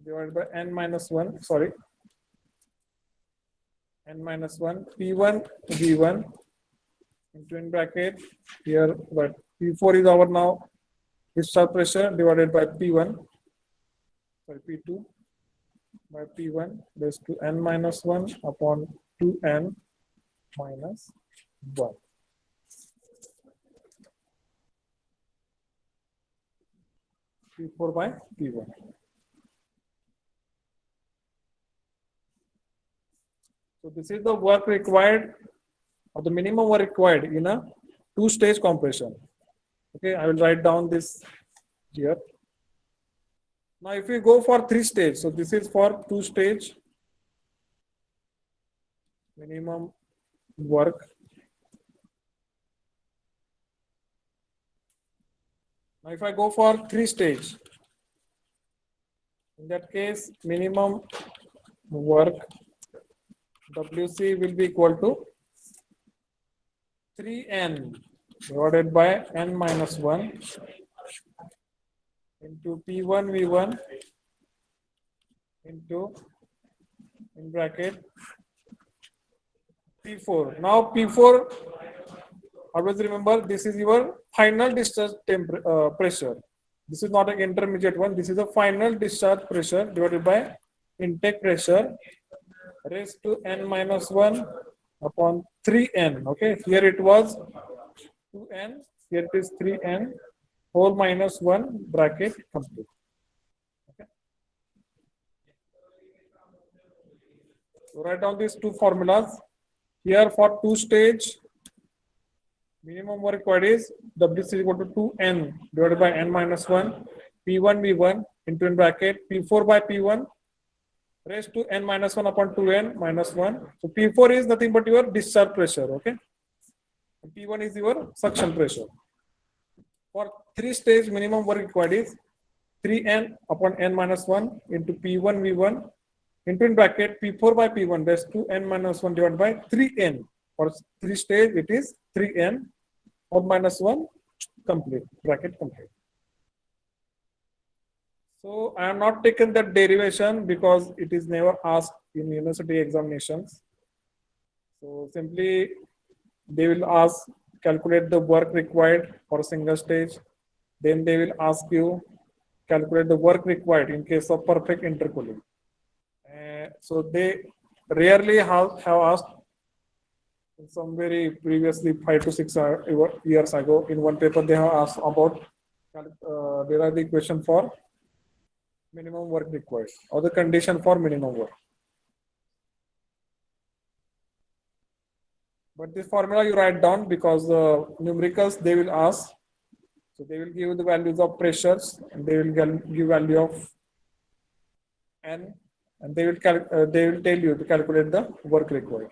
divided by n minus 1, sorry, n minus 1, P1 V1 into in bracket here, but P4 is our now discharge pressure divided by P1, sorry, P2 by P1 raised to n minus 1 upon 2n minus 1. P4 by P1. So this is the work required, or the minimum work required in a 2-stage compression. Okay, I will write down this here. Now if we go for 3-stage, so this is for 2-stage minimum work. Now if I go for 3-stage, in that case minimum work WC will be equal to 3n divided by n minus 1 into P1 V1 into in bracket P4. Now P4, always remember, this is your final discharge pressure. This is not an intermediate one. This is a final discharge pressure divided by intake pressure raised to n minus 1 upon 3n. Okay, here it was 2n, here it is 3n whole minus 1 bracket complete. Okay. So write down these 2 formulas. Here for 2-stage, minimum work required is WC is equal to 2n divided by n minus 1, P1 V1 into in bracket P4 by P1 raised to n minus 1 upon 2n minus 1. So P4 is nothing but your discharge pressure. Okay. P1 is your suction pressure. For 3-stage, minimum work required is 3n upon n minus 1 into P1 V1 into in bracket P4 by P1 raised to n minus 1 divided by 3n. For 3-stage, it is 3n or minus 1 complete, bracket complete. So I have not taken that derivation because it is never asked in university examinations. So simply they will ask, calculate the work required for a single stage. Then they will ask you, calculate the work required in case of perfect intercooling. So they rarely have asked, some very previously 5 to 6 years ago in one paper they have asked about derive the equation for minimum work required or the condition for minimum work. But this formula you write down because the numericals they will ask. So they will give you the values of pressures and they will give value of n and they will tell you to calculate the work required.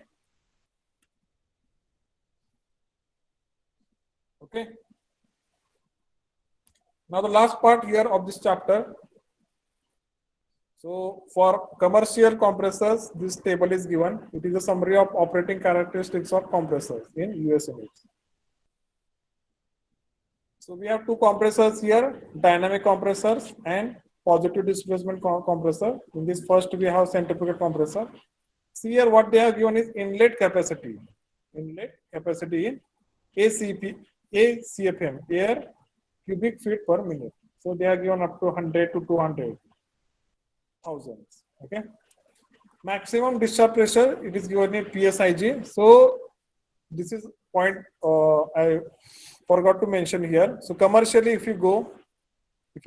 Okay. Now the last part here of this chapter. So for commercial compressors, this table is given. It is a summary of operating characteristics of compressors in US units. So we have two compressors here, dynamic compressors and positive displacement compressor. In this first we have centrifugal compressor. See here what they have given is inlet capacity. Inlet capacity in ACFM, air cubic feet per minute. So they are given up to 100 to 200 thousands. Okay. Maximum discharge pressure, it is given in PSIG. So this is point I forgot to mention here. So commercially, if you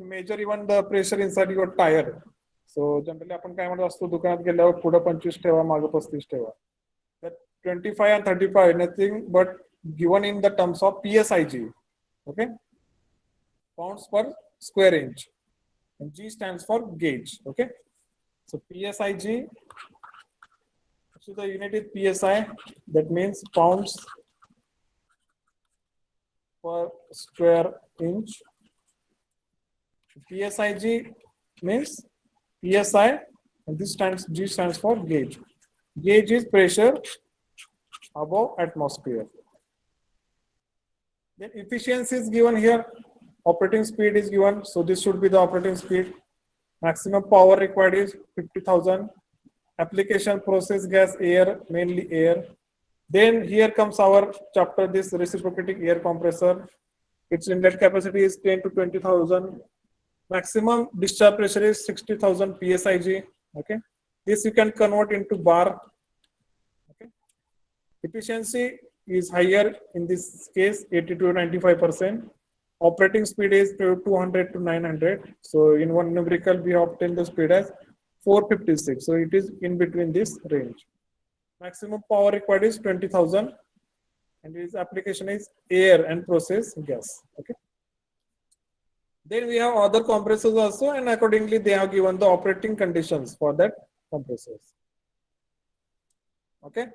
measure even the pressure inside your tire, so generally आपण काय म्हणत असतो दुकानात गेल्यावर पुढे 25 ठेवा मागे 35 ठेवा. That 25 and 35 nothing but given in the terms of PSIG. Okay, pounds per square inch, and G stands for gauge. Okay, so PSIG. So the unit is PSI. That means pounds per square inch. PSIG means PSI, and this G stands for gauge. Gauge is pressure above atmosphere. Then efficiency is given here. Operating speed is given. So this should be the operating speed. Maximum power required is 50,000. Application process gas air, mainly air. Then here comes our chapter, this reciprocating air compressor. Its inlet capacity is 10 to 20,000. Maximum discharge pressure is 60,000 PSIG. Okay, this you can convert into bar. Okay, efficiency is higher in this case, 80 to 95%. Operating speed is 200 to 900. So in one numerical we obtain the speed as 456. So it is in between this range. Maximum power required is 20,000, and its application is air and process gas. Okay. Then we have other compressors also, and accordingly they have given the operating conditions for that compressors. Okay.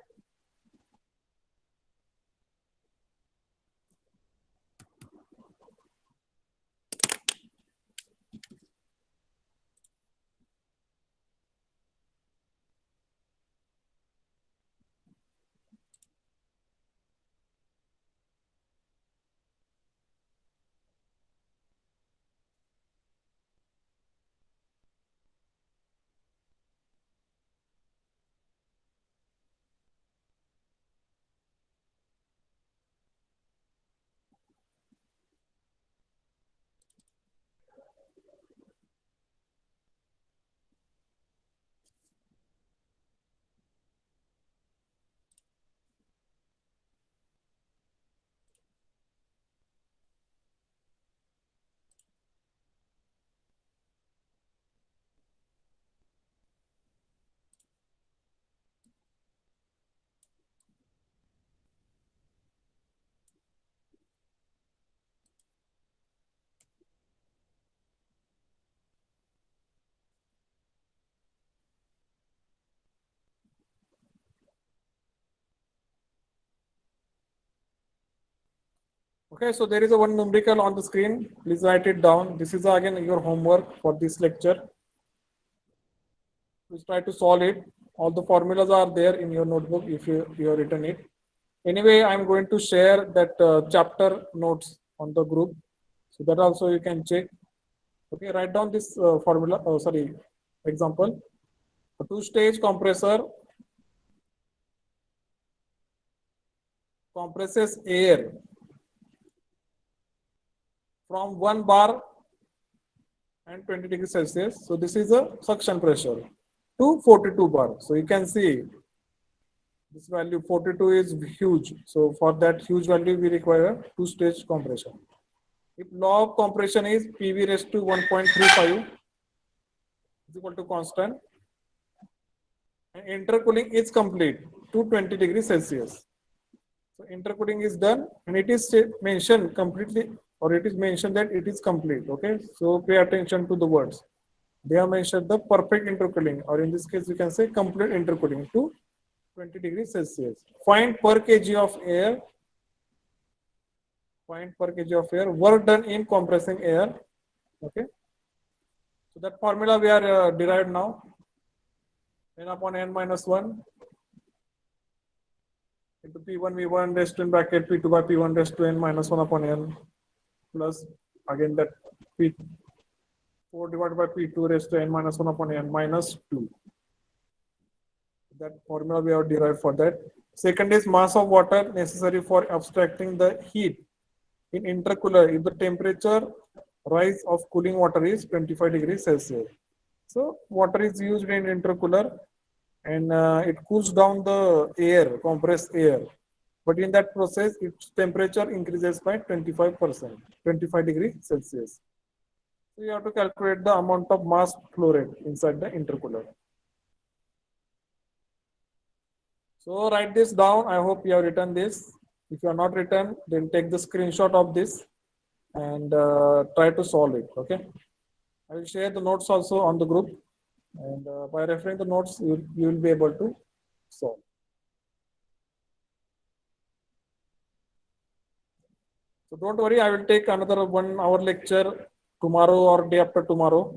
Okay, so there is a one numerical on the screen. Please write it down. This is again your homework for this lecture. Please try to solve it. All the formulas are there in your notebook if you have written it. Anyway, I'm going to share that chapter notes on the group, so that also you can check. Okay, write down this formula. Oh, sorry, example. A two-stage compressor compresses air from 1 bar and 20 degrees Celsius. So this is a suction pressure to 42 bar. So you can see this value 42 is huge. So for that huge value, we require a two-stage compression. If law of compression is PV raised to 1.35 is equal to constant, and intercooling is complete to 20 degrees Celsius. So intercooling is done, and it is mentioned completely, or it is mentioned that it is complete. Okay, so pay attention to the words. They have mentioned the perfect intercooling, or in this case you can say complete intercooling to 20 degrees Celsius. Find per kg of air. Find per kg of air. Work done in compressing air. Okay. So that formula we are derived now. N upon n minus 1 into P1 V1 raised to in bracket P2 by P1 raised to n minus 1 upon n plus again that P4 divided by P2 raised to n minus 1 upon n minus 2. That formula we have derived for that. Second is mass of water necessary for abstracting the heat in intercooler if the temperature rise of cooling water is 25 degrees Celsius. So water is used in intercooler and it cools down the air, compressed air. But in that process, its temperature increases by 25%, 25 degrees Celsius. So you have to calculate the amount of mass flow rate inside the intercooler. So write this down. I hope you have written this. If you are not written, then take the screenshot of this and try to solve it. Okay. I will share the notes also on the group, and by referring the notes, you will be able to solve. So don't worry, I will take another 1 hour lecture tomorrow or day after tomorrow.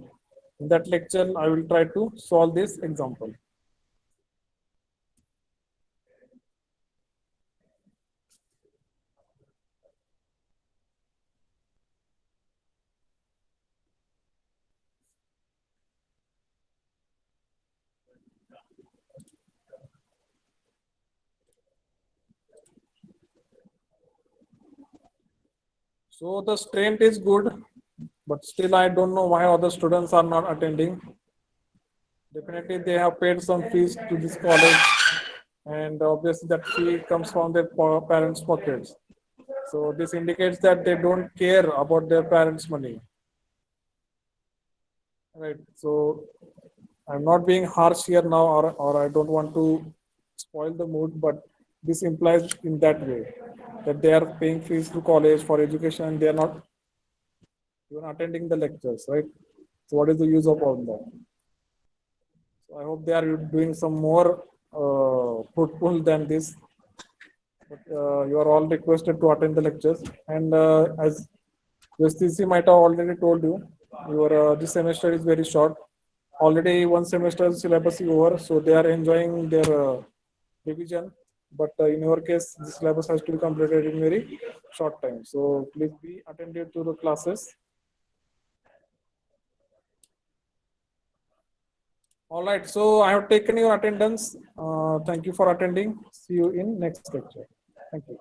In that lecture, I will try to solve this example. So the strength is good, but still I don't know why other students are not attending. Definitely they have paid some fees to this college, and obviously that fee comes from their parents' pockets. So this indicates that they don't care about their parents' money. Right. So I'm not being harsh here now, or I don't want to spoil the mood, but this implies in that way that they are paying fees to college for education, they are not even attending the lectures, right? So what is the use of all that? So I hope they are doing some more fruitful than this. But you are all requested to attend the lectures, and as STC might have already told you, your this semester is very short. Already one semester syllabus is over, so they are enjoying their revision. But in your case, the syllabus has to be completed in very short time. So please be attentive to the classes. All right. So I have taken your attendance. Thank you for attending. See you in next lecture. Thank you.